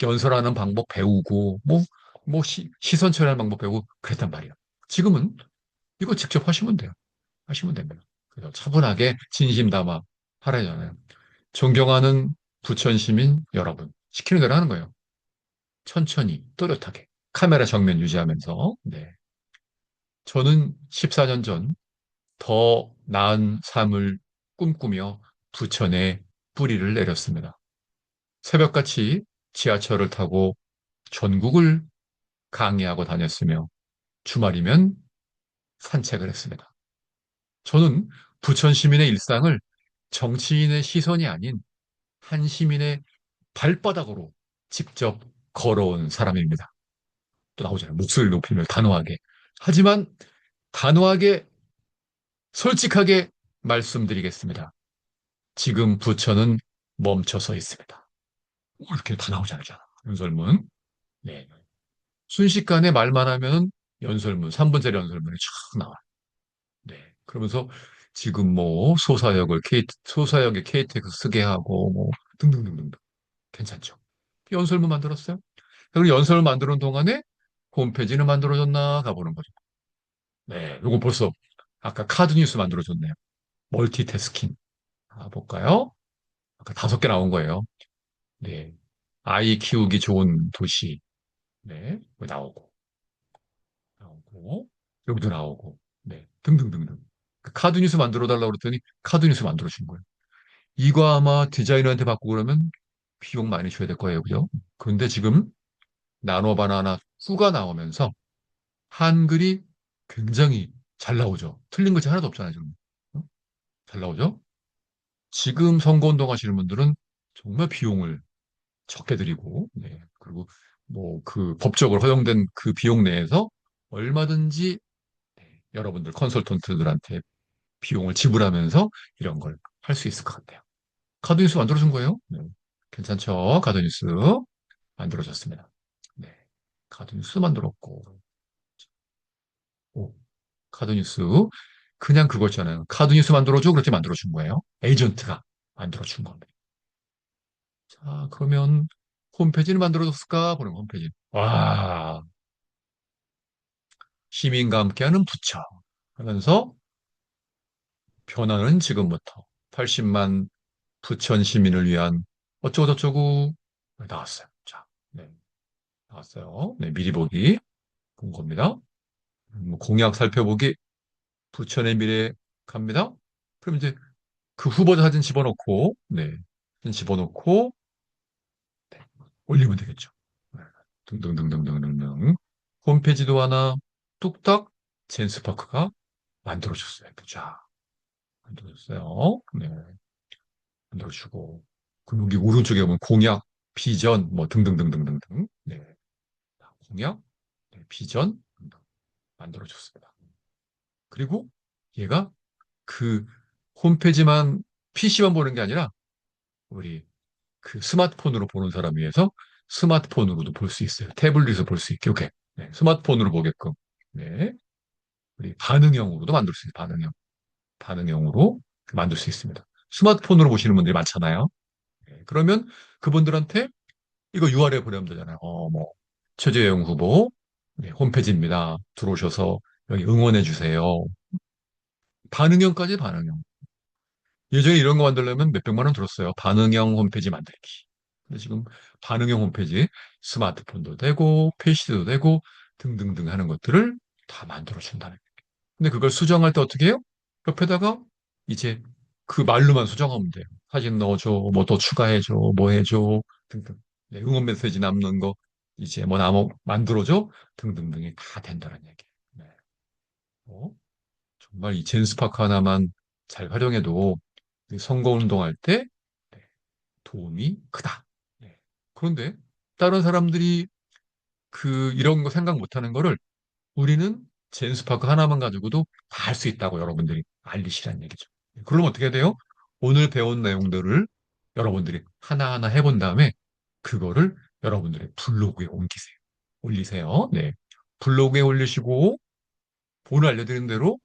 연설하는 방법 배우고 뭐 시선 처리하는 방법 배우고 그랬단 말이에요. 지금은 이거 직접 하시면 돼요. 하시면 됩니다. 그래서 차분하게 진심 담아 하라잖아요. 존경하는 부천 시민 여러분 시키는 대로 하는 거예요. 천천히 또렷하게 카메라 정면 유지하면서 네. 저는 14년 전 더 나은 삶을 꿈꾸며 부천에 뿌리를 내렸습니다. 새벽같이 지하철을 타고 전국을 강의하고 다녔으며 주말이면 산책을 했습니다. 저는 부천 시민의 일상을 정치인의 시선이 아닌 한 시민의 발바닥으로 직접 걸어온 사람입니다. 또 나오잖아요. 목소리를 높이며 단호하게. 하지만 단호하게 솔직하게 말씀드리겠습니다. 지금 부천은 멈춰서 있습니다. 이렇게 다 나오잖아요. 연설문. 네. 순식간에 말만 하면 연설문, 3분짜리 연설문이 쫙 나와요. 네. 그러면서 지금 뭐 소사역에 KTX 쓰게 하고 뭐 등등등등 괜찮죠. 연설문 만들었어요. 그리고 연설문 만드는 동안에 홈페이지는 만들어졌나 가보는 거죠. 네. 요거 벌써 아까 카드 뉴스 만들어줬네요. 멀티태스킹. 볼까요? 아까 5개 나온 거예요. 네. 아이 키우기 좋은 도시. 네. 나오고, 여기도 나오고, 네. 등등등등. 그 카드 뉴스 만들어 달라고 그랬더니 카드 뉴스 만들어 준 거예요. 이거 아마 디자이너한테 받고 그러면 비용 많이 줘야 될 거예요. 그죠? 그런데 지금 나노 바나나 후가 나오면서 한글이 굉장히 잘 나오죠. 틀린 글자 하나도 없잖아요, 지금. 어? 잘 나오죠? 지금 선거운동 하시는 분들은 정말 비용을 적게 드리고, 네. 그리고 뭐 그 법적으로 허용된 그 비용 내에서 얼마든지 네, 여러분들 컨설턴트들한테 비용을 지불하면서 이런 걸 할 수 있을 것 같아요. 카드뉴스 만들어준 거예요? 네. 괜찮죠? 카드뉴스 만들어졌습니다. 네. 카드뉴스 만들었고, 오, 카드뉴스. 그냥 그거잖아요. 카드뉴스 만들어줘? 그렇게 만들어준 거예요. 에이전트가 만들어준 겁니다. 자, 그러면 홈페이지를 만들어줬을까? 보는 홈페이지. 와, 시민과 함께하는 부처 하면서 변화는 지금부터 80만 부천 시민을 위한 어쩌고저쩌고 나왔어요. 자, 네, 나왔어요. 네, 미리 보기 본 겁니다. 공약 살펴보기 부천의 미래 갑니다. 그럼 이제 그 후보자 사진 집어넣고, 네. 사진 집어넣고, 네. 올리면 되겠죠. 네. 등등등등등등등. 홈페이지도 하나 뚝딱 젠스파크가 만들어줬어요. 자, 만들어줬어요. 네. 만들어주고. 그럼 여기 오른쪽에 보면 공약, 비전, 뭐 등등등등등등. 네. 공약, 네, 비전 등등 만들어줬습니다. 그리고 얘가 그 홈페이지만 PC만 보는 게 아니라 우리 그 스마트폰으로 보는 사람 위해서 스마트폰으로도 볼 수 있어요. 태블릿으로 볼 수 있게. 오케이. 네, 스마트폰으로 보게끔. 네. 우리 반응형으로도 만들 수 있어요. 반응형. 반응형으로 만들 수 있습니다. 스마트폰으로 보시는 분들이 많잖아요. 네, 그러면 그분들한테 이거 URL 보내면 되잖아요. 뭐, 최재형 후보, 네, 홈페이지입니다. 들어오셔서 여기 응원해 주세요. 반응형까지 반응형. 예전에 이런 거 만들려면 몇백만 원 들었어요. 반응형 홈페이지 만들기. 근데 지금 반응형 홈페이지 스마트폰도 되고 PC도 되고 등등등 하는 것들을 다 만들어 준다는 거예요. 근데 그걸 수정할 때 어떻게 해요? 옆에다가 이제 그 말로만 수정하면 돼요. 사진 넣어줘, 뭐 더 추가해줘, 뭐 해줘 등등. 네, 응원 메시지 남는 거 이제 뭐 만들어줘 등등등이 다 된다는 얘기예요. 네. 정말 이 젠스파크 하나만 잘 활용해도 선거운동할 때 네, 도움이 크다. 네. 그런데 다른 사람들이 이런 거 생각 못하는 거를 우리는 젠스파크 하나만 가지고도 다 할 수 있다고 여러분들이 알리시라는 얘기죠. 그럼 어떻게 돼요? 오늘 배운 내용들을 여러분들이 하나하나 해본 다음에 그거를 여러분들의 블로그에 옮기세요. 올리세요. 네. 블로그에 올리시고 오늘 알려드린 대로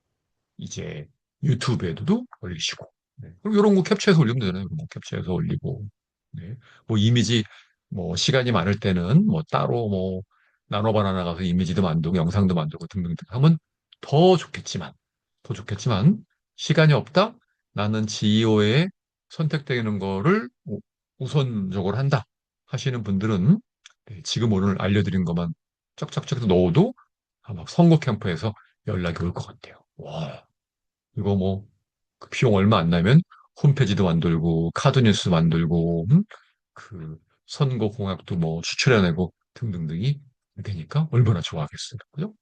이제 유튜브에도 올리시고. 네. 그럼 이런 거 캡처해서 올리면 되잖아요. 이런 거 캡처해서 올리고. 네. 뭐 이미지, 뭐 시간이 많을 때는 뭐 따로 뭐 나노바나나 나가서 이미지도 만들고 영상도 만들고 등등등 하면 더 좋겠지만 시간이 없다? 나는 GEO에 선택되는 거를 우선적으로 한다 하시는 분들은 네, 지금 오늘 알려드린 것만 쫙쫙쫙 넣어도 아마 선거 캠프에서 연락이 올 것 같아요. 와, 이거 뭐, 그 비용 얼마 안 나면 홈페이지도 만들고, 카드뉴스 만들고, 그 선거 공약도 뭐 추출해내고 등등등이 되니까 얼마나 좋아하겠어요. 그죠?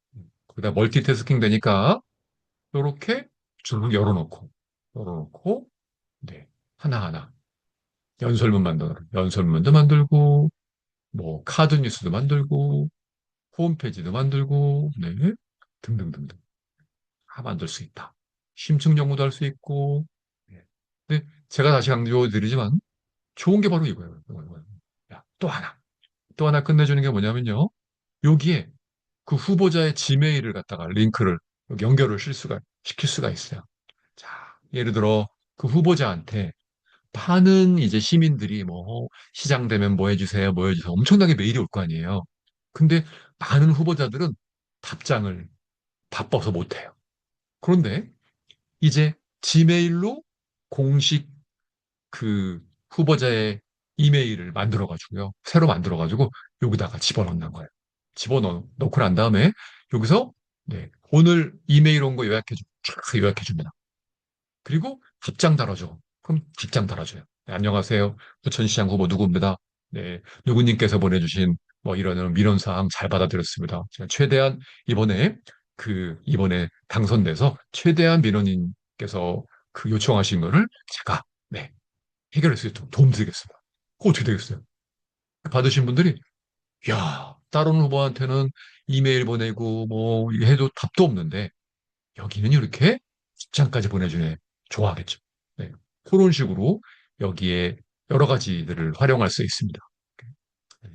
거기다 멀티태스킹 되니까 이렇게 쭉 열어놓고, 네, 하나하나 연설문도 만들고, 뭐 카드뉴스도 만들고, 홈페이지도 만들고, 네, 등등등등. 다 만들 수 있다. 심층 연구도 할 수 있고. 예. 근데 제가 다시 강조드리지만 좋은 게 바로 이거예요. 이거예요. 야, 또 하나 끝내주는 게 뭐냐면요. 여기에 그 후보자의 지메일을 갖다가 링크를 여기 연결을 시킬 수가 있어요. 자, 예를 들어 그 후보자한테 많은 이제 시민들이 뭐 시장 되면 뭐 해주세요, 뭐 해주세요. 엄청나게 메일이 올 거 아니에요. 근데 많은 후보자들은 답장을 바빠서 못해요. 그런데 이제 지메일로 공식 그 후보자의 이메일을 만들어가지고요. 새로 만들어가지고 여기다가 집어넣는 거예요. 집어넣고 난 다음에 여기서 네, 오늘 이메일 온 거 쫙 요약해줍니다. 그리고 답장 달아줘. 그럼 답장 달아줘요. 네, 안녕하세요. 부천시장 후보 누구입니다. 네, 누구님께서 보내주신 뭐 이런 민원사항 잘 받아들였습니다. 제가 최대한 이번에 당선돼서 최대한 민원인께서 그 요청하신 거를 제가 네, 해결할 수 있도록 도움드리겠습니다. 그거 어떻게 되겠어요? 받으신 분들이 야, 다른 후보한테는 이메일 보내고 뭐 해도 답도 없는데 여기는 이렇게 답장까지 보내주네. 좋아하겠죠. 네. 그런 식으로 여기에 여러 가지들을 활용할 수 있습니다.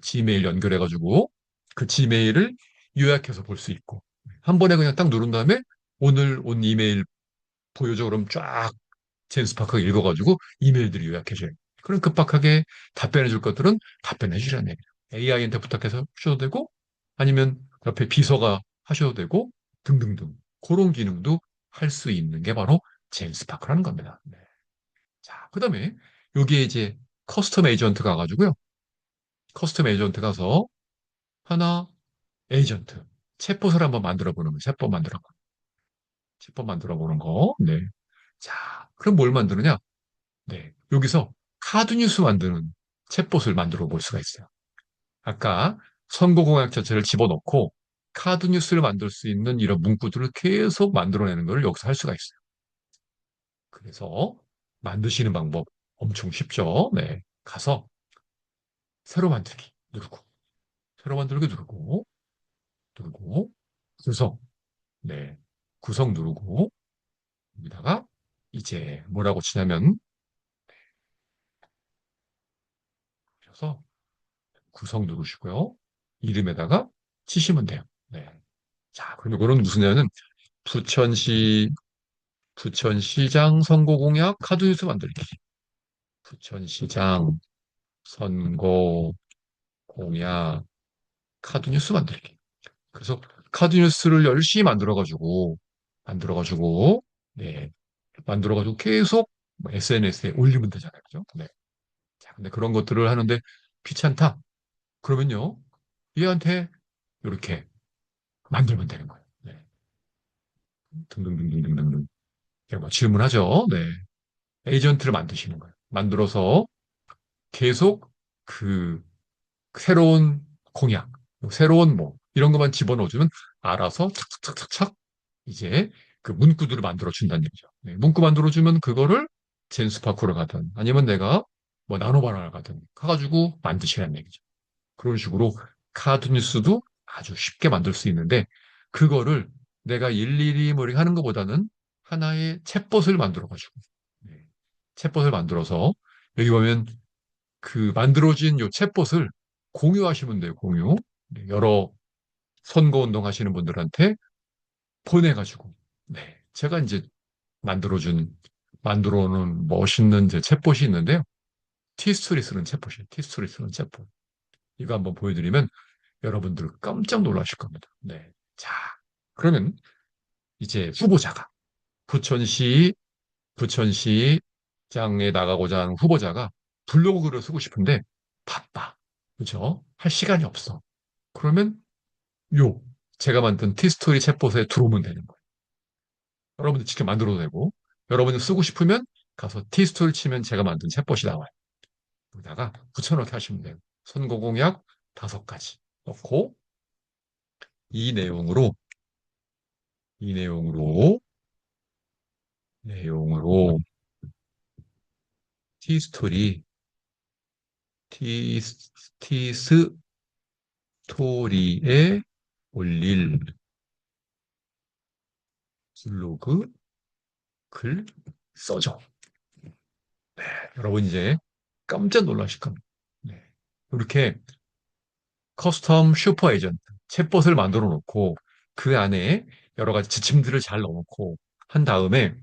지메일 연결해가지고 그 지메일을 요약해서 볼 수 있고 한 번에 그냥 딱 누른 다음에 오늘 온 이메일 보여줘 그럼 쫙 젠스파크가 읽어가지고 이메일들이 요약해줘요. 그럼 급박하게 답변해줄 것들은 답변해주라는 얘기예요. AI한테 부탁해서 하셔도 되고 아니면 옆에 비서가 하셔도 되고 등등등 그런 기능도 할 수 있는 게 바로 젠스파크라는 겁니다. 네. 자, 그다음에 여기에 이제 커스텀 에이전트 가가지고요. 커스텀 에이전트 가서 하나 에이전트 챗봇을 한번 만들어 보는 거예요. 챗봇 만들어. 채법 만들어 보는 거. 네. 자, 그럼 뭘 만드느냐? 네. 여기서 카드 뉴스 만드는 챗봇을 만들어 볼 수가 있어요. 아까 선거공약 자체를 집어넣고 카드 뉴스를 만들 수 있는 이런 문구들을 계속 만들어내는 걸 여기서 할 수가 있어요. 그래서 만드시는 방법 엄청 쉽죠? 네. 가서 새로 만들기 누르고, 새로 만들기 누르고, 구성, 네. 구성 누르고, 여기다가 이제 뭐라고 치냐면, 그래서 구성 누르시고요. 이름에다가 치시면 돼요. 네. 자, 그럼 이거는 무슨냐면, 부천시, 부천시장 선거공약 카드뉴스 만들기. 부천시장 선거공약 카드뉴스 만들기. 그래서 카드뉴스를 열심히 만들어가지고, 네. 만들어가지고 계속 SNS에 올리면 되잖아요. 그죠? 네. 자, 근데 그런 것들을 하는데 귀찮다. 그러면요. 얘한테 이렇게 만들면 되는 거예요. 네. 등등등등등등등. 뭐 질문하죠. 네. 에이전트를 만드시는 거예요. 만들어서 계속 그 새로운 공약, 새로운 뭐 이런 것만 집어넣어주면 알아서 착착착착착 이제 그 문구들을 만들어 준다는 얘기죠. 네, 문구 만들어 주면 그거를 젠스파크로 가든 아니면 내가 뭐 나노바나를 가든 가가지고 만드시라는 얘기죠. 그런 식으로 카드 뉴스도 아주 쉽게 만들 수 있는데 그거를 내가 일일이 뭐 이렇게 하는 것보다는 하나의 챗봇을 만들어가지고 네, 챗봇을 만들어서 여기 보면 그 만들어진 요 챗봇을 공유하시면 돼요. 공유. 네, 여러 선거운동 하시는 분들한테 보내가지고 네, 제가 이제 만들어준 만들어 놓은 멋있는 이제 챗봇이 있는데요. 티스토리 쓰는 챗봇이에요. 티스토리 쓰는 챗봇. 이거 한번 보여드리면 여러분들 깜짝 놀라실 겁니다. 네. 자, 그러면 이제 후보자가 부천시 부천시장에 나가고자 하는 후보자가 블로그를 쓰고 싶은데 바빠. 그죠? 할 시간이 없어. 그러면 요 제가 만든 티스토리 챗봇에 들어오면 되는 거예요. 여러분들 직접 만들어도 되고 여러분들 쓰고 싶으면 가서 티스토리 치면 제가 만든 챗봇이 나와요. 여기다가 붙여넣기 하시면 돼요. 선거공약 5가지 넣고 이 내용으로 이 내용으로 티스토리 티스토리에 올릴 블로그 글 써줘. 여러분 이제 깜짝 놀라실 겁니다. 네. 이렇게 커스텀 슈퍼 에이전트 챗봇을 만들어 놓고 그 안에 여러 가지 지침들을 잘 넣어놓고 한 다음에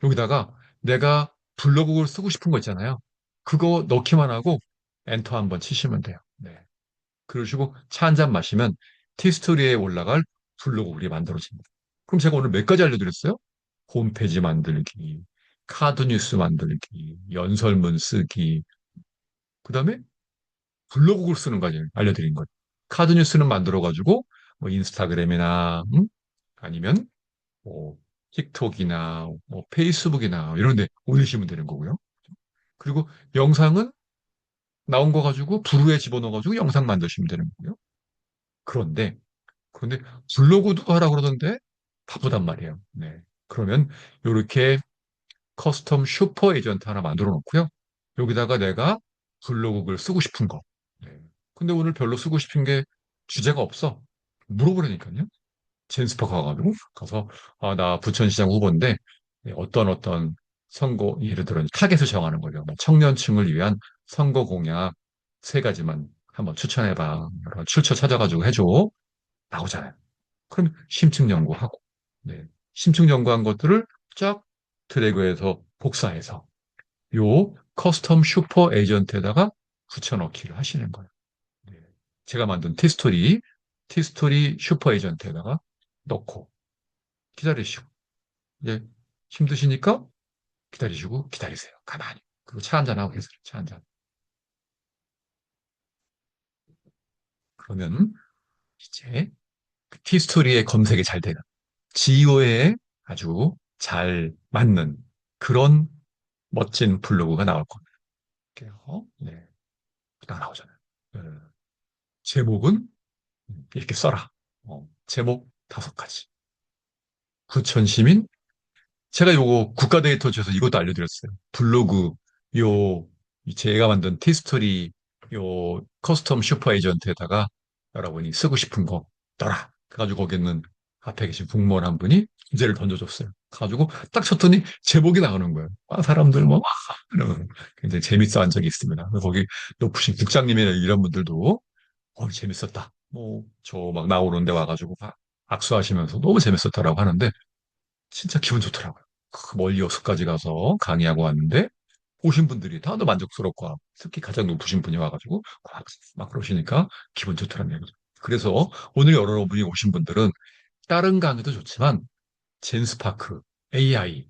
여기다가 내가 블로그를 쓰고 싶은 거 있잖아요. 그거 넣기만 하고 엔터 한번 치시면 돼요. 네. 그러시고 차 한 잔 마시면 티스토리에 올라갈 블로그글이 만들어집니다. 그럼 제가 오늘 몇 가지 알려드렸어요? 홈페이지 만들기, 카드 뉴스 만들기, 연설문 쓰기, 그 다음에 블로그글 쓰는 거 알려드린 거예요. 카드 뉴스는 만들어가지고 뭐 인스타그램이나 아니면 뭐 틱톡이나 뭐 페이스북이나 이런 데 올리시면 되는 거고요. 그리고 영상은 나온 거 가지고 부루에 집어넣어가지고 영상 만드시면 되는 거고요. 그런데 그런데 블로그도 하라 그러던데 바쁘단 말이에요. 네. 그러면 이렇게 커스텀 슈퍼 에이전트 하나 만들어 놓고요. 여기다가 내가 블로그를 쓰고 싶은 거. 네. 근데 오늘 별로 쓰고 싶은 게 주제가 없어. 물어보라니까요. 젠스파 가가지고 가서 아, 나 부천시장 후보인데 네, 어떤 선거 예를 들어 타겟을 정하는 거죠. 뭐 청년층을 위한 선거 공약 3가지만 한번 추천해봐. 여러 출처 찾아가지고 해줘. 나오잖아요. 그럼 심층 연구하고 네. 심층 연구한 것들을 쫙 드래그해서 복사해서 요 커스텀 슈퍼 에이전트에다가 붙여넣기를 하시는 거예요. 네. 제가 만든 티스토리 슈퍼 에이전트에다가 넣고 기다리시고 이제 힘드시니까 기다리시고 기다리세요. 가만히. 그리고 차 한잔하고 계세요. 차 한잔. 그러면 이제 그 티스토리의 검색이 잘 되는 GO의 아주 잘 맞는 그런 멋진 블로그가 나올 겁니다. 이렇게요. 네. 딱 나오잖아요. 네. 제목은 이렇게 써라. 제목 5가지. 부천 시민. 제가 요거 국가 데이터지에서 이것도 알려드렸어요. 블로그, 요, 제가 만든 티스토리, 요, 커스텀 슈퍼 에이전트에다가 여러분이 쓰고 싶은 거 떠라. 그래가지고 거기는 앞에 계신 국무원 한 분이 주제를 던져줬어요. 가지고 딱 쳤더니 제목이 나오는 거예요. 사람들 뭐, 이러면 굉장히 재밌어 한 적이 있습니다. 거기 높으신 국장님이나 이런 분들도, 재밌었다. 뭐, 저 막 나오는데 와가지고 막 악수하시면서 너무 재밌었다라고 하는데, 진짜 기분 좋더라고요. 그 멀리 여수까지 가서 강의하고 왔는데 오신 분들이 다들 만족스럽고 특히 가장 높으신 분이 와가지고 막 그러시니까 기분 좋더라는 얘기죠. 그래서 오늘 여러분이 오신 분들은 다른 강의도 좋지만 젠스파크, AI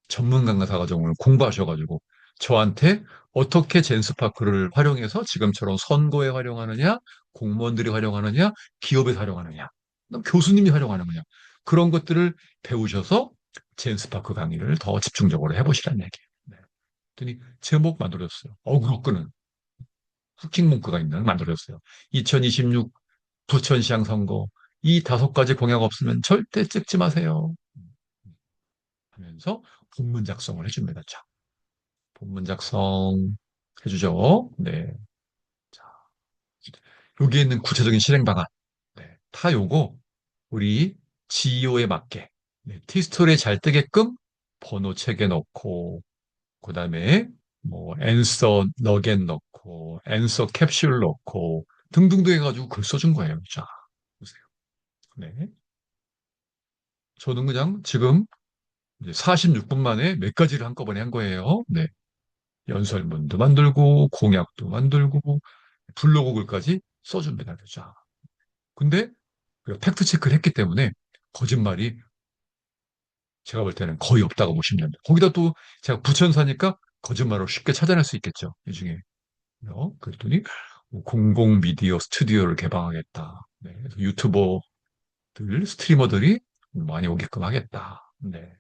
전문 강사 과정을 공부하셔가지고 저한테 어떻게 젠스파크를 활용해서 지금처럼 선거에 활용하느냐, 공무원들이 활용하느냐, 기업에서 활용하느냐, 교수님이 활용하느냐 그런 것들을 배우셔서 젠스파크 강의를 더 집중적으로 해보시라는 얘기예요. 네. 그랬더니 제목 만들어졌어요. 그렇구는 후킹 문구가 있는 만들어졌어요. 2026 부천시장 선거 이 5가지 공약 없으면 절대 찍지 마세요. 하면서 본문 작성을 해줍니다. 자, 본문 작성 해주죠. 네. 자, 여기에 있는 구체적인 실행 방안. 네. 다 요거 우리 GEO에 맞게 티스토리에 잘 뜨게끔 번호 체계 넣고 그다음에 뭐 앤서 너겟 넣고 앤서 캡슐 넣고 등등등 해가지고 글 써준 거예요. 자, 보세요. 네. 저는 그냥 지금 이제 46분 만에 몇 가지를 한꺼번에 한 거예요. 네. 연설문도 만들고 공약도 만들고 블로그 글까지 써줍니다. 자, 근데 팩트 체크를 했기 때문에 거짓말이 제가 볼 때는 거의 없다고 보시면 됩니다. 거기다 또 제가 부천 사니까 거짓말을 쉽게 찾아낼 수 있겠죠. 이 중에. 그랬더니 공공 미디어 스튜디오를 개방하겠다. 네, 그래서 유튜버들, 스트리머들이 많이 오게끔 하겠다. 네.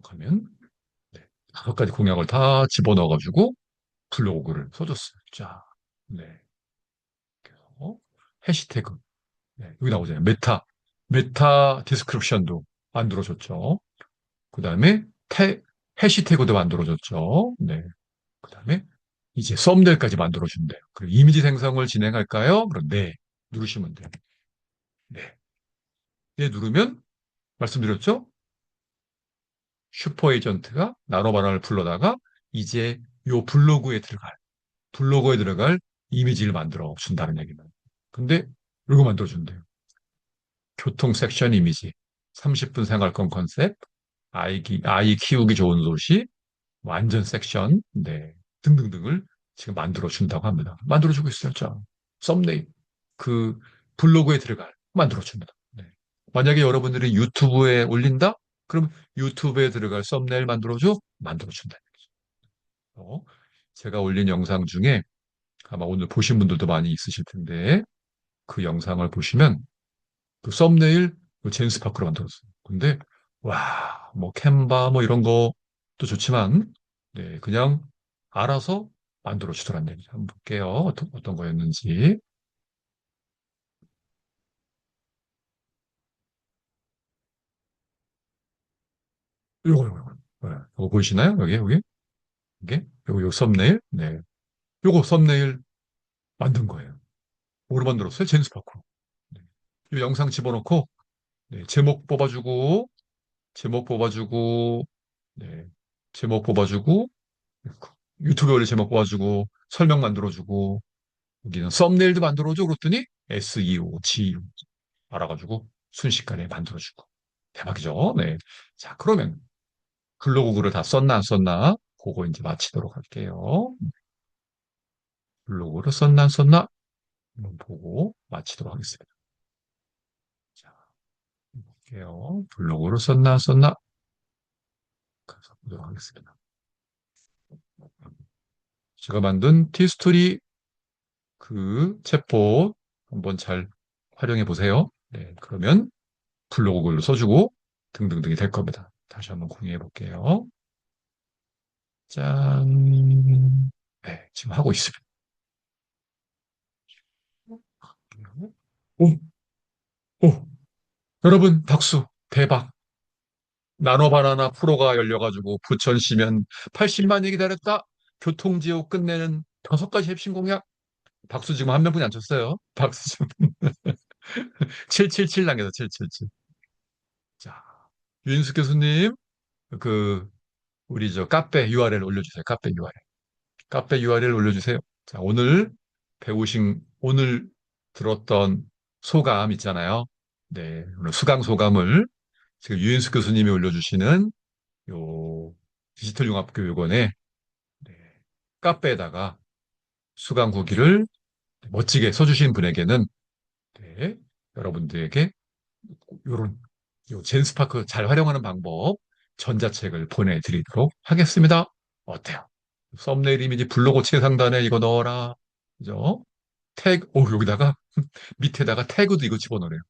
가면 네, 5가지 공약을 다 집어넣어가지고 블로그를 써줬어요. 자, 네. 그래서 해시태그. 네, 여기 나오잖아요. 메타 디스크립션도 만들어줬죠. 그 다음에 해시태그도 만들어줬죠. 네. 그 다음에 이제 썸네일까지 만들어준대요. 그리고 이미지 생성을 진행할까요? 그럼 네. 누르시면 돼요. 네. 네, 누르면 말씀드렸죠? 슈퍼 에이전트가 나노바나를 불러다가 이제 요 블로그에 들어갈 이미지를 만들어 준다는 얘기는. 근데 이거 만들어 준대요. 교통 섹션 이미지, 30분 생활권 컨셉, 아이 키우기 좋은 도시, 완전 섹션, 네, 등등등을 지금 만들어 준다고 합니다. 만들어 주고 있어요. 자, 썸네일. 그 블로그에 들어갈 만들어 줍니다. 네. 만약에 여러분들이 유튜브에 올린다? 그럼 유튜브에 들어갈 썸네일 만들어줘? 만들어준다. 제가 올린 영상 중에 아마 오늘 보신 분들도 많이 있으실 텐데 그 영상을 보시면 그 썸네일 그 제임스파크로 만들었어요. 근데 와, 뭐 캔바 뭐 이런 것도 좋지만 네, 그냥 알아서 만들어 주더란 얘기죠. 한번 볼게요. 어떤 거였는지. 요거. 네, 요거 보이시나요? 여기? 요거 썸네일? 네. 요거 썸네일 만든 거예요. 뭐로 만들었어요? 제임스파크로. 네. 이 영상 집어넣고 네, 제목 뽑아주고, 네, 제목 뽑아주고, 유튜브에 올릴 제목 뽑아주고, 설명 만들어주고, 여기는 썸네일도 만들어줘. 그랬더니 SEO, GEO 알아가지고 순식간에 만들어주고. 대박이죠? 네. 자, 그러면 블로그 글을 다 썼나 안 썼나? 그거 이제 마치도록 할게요. 블로그를 썼나 안 썼나? 한번 보고 마치도록 하겠습니다. 자, 볼게요. 블로그를 썼나 안 썼나? 가서 보도록 하겠습니다. 제가 만든 티스토리 그 챗봇 한번 잘 활용해 보세요. 네, 그러면 블로그 글로 써주고 등등등이 될 겁니다. 다시 한번 공유해 볼게요. 짠. 네, 지금 하고 있습니다. 오, 오, 여러분, 박수. 대박. 나노바나나 프로가 열려가지고 부천시면 80만이 기다렸다. 교통지옥 끝내는 5가지 핵심 공약. 박수 지금 한 명뿐이 안 쳤어요. 박수 좀. 777 남겨서 777. 자, 유인숙 교수님, 그, 우리 저 카페 URL 올려주세요. 카페 URL. 카페 URL 올려주세요. 자, 오늘 들었던 소감 있잖아요. 네, 오늘 수강 소감을 지금 유인숙 교수님이 올려주시는 요 디지털융합교육원의 네, 카페에다가 수강 후기를 멋지게 써주신 분에게는 네, 여러분들에게 요런 요 젠스파크 잘 활용하는 방법 전자책을 보내드리도록 하겠습니다. 어때요? 썸네일 이미지 블로그 최상단에 이거 넣어라. 그죠? 여기다가 밑에다가 태그도 이거 집어넣으래요.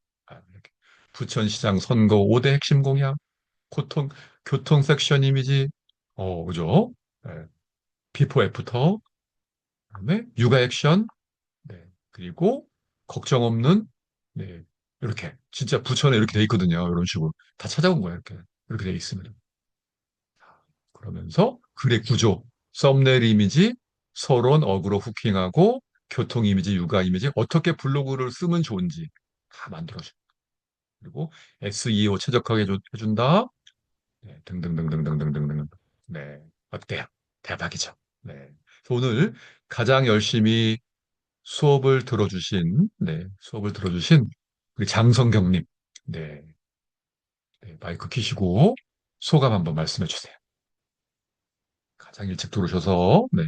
이렇게. 부천시장 선거 5대 핵심 공약, 교통 섹션 이미지, 그죠? 네. 비포 애프터, 그다음에 육아 액션, 네. 그리고 걱정 없는, 네. 이렇게 진짜 부천에 이렇게 돼 있거든요. 이런 식으로 다 찾아온 거예요. 이렇게 돼 있습니다. 그러면서 글의 구조, 썸네일 이미지, 서론 어그로 후킹하고 교통 이미지, 육아 이미지 어떻게 블로그를 쓰면 좋은지 다 만들어줘. 그리고 SEO 최적화해 준다. 네, 등등등등등등등등. 네, 어때요? 대박이죠. 네. 그래서 오늘 가장 열심히 수업을 들어주신 우리 장성경님, 네, 네, 마이크 키시고 소감 한번 말씀해 주세요. 가장 일찍 들어오셔서, 네,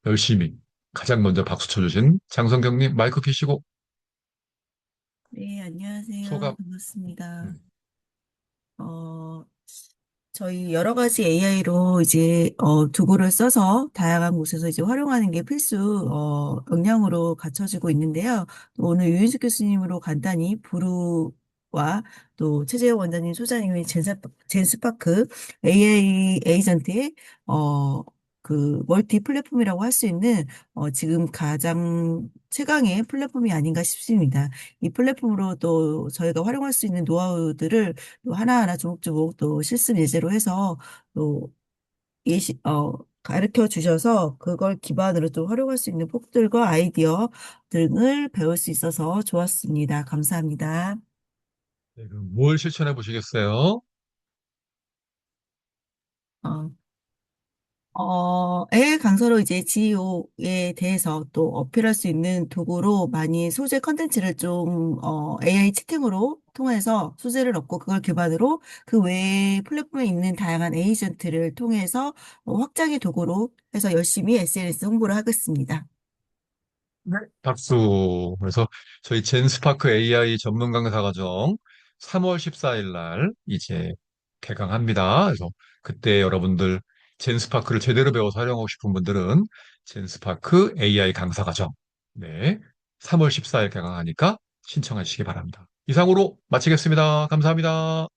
열심히, 가장 먼저 박수 쳐주신 장성경님, 마이크 키시고 네, 안녕하세요. 소감, 반갑습니다. 음, 어, 저희 여러 가지 AI로 이제 도구를 써서 다양한 곳에서 이제 활용하는 게 필수 역량으로 갖춰지고 있는데요. 오늘 유인숙 교수님으로 간단히 부루와 또 최재형 원장님, 소장님의 젠스파크 AI 에이전트의 어, 그 멀티 플랫폼이라고 할 수 있는 지금 가장 최강의 플랫폼이 아닌가 싶습니다. 이 플랫폼으로 또 저희가 활용할 수 있는 노하우들을 또 하나하나 조목조목 또 실습 예제로 해서 또 가르쳐 주셔서 그걸 기반으로 또 활용할 수 있는 폭들과 아이디어 등을 배울 수 있어서 좋았습니다. 감사합니다. 네, 그럼 뭘 실천해 보시겠어요? 어, AI 강사로 이제 GEO에 대해서 또 어필할 수 있는 도구로 많이 소재 컨텐츠를 좀, AI 채팅으로 통해서 소재를 얻고 그걸 기반으로 그 외에 플랫폼에 있는 다양한 에이전트를 통해서 확장의 도구로 해서 열심히 SNS 홍보를 하겠습니다. 네. 박수. 그래서 저희 젠스파크 AI 전문 강사 과정 3월 14일 날 이제 개강합니다. 그래서 그때 여러분들 젠스파크를 제대로 배워서 활용하고 싶은 분들은 젠스파크 AI 강사 과정 네. 3월 14일 개강하니까 신청하시기 바랍니다. 이상으로 마치겠습니다. 감사합니다.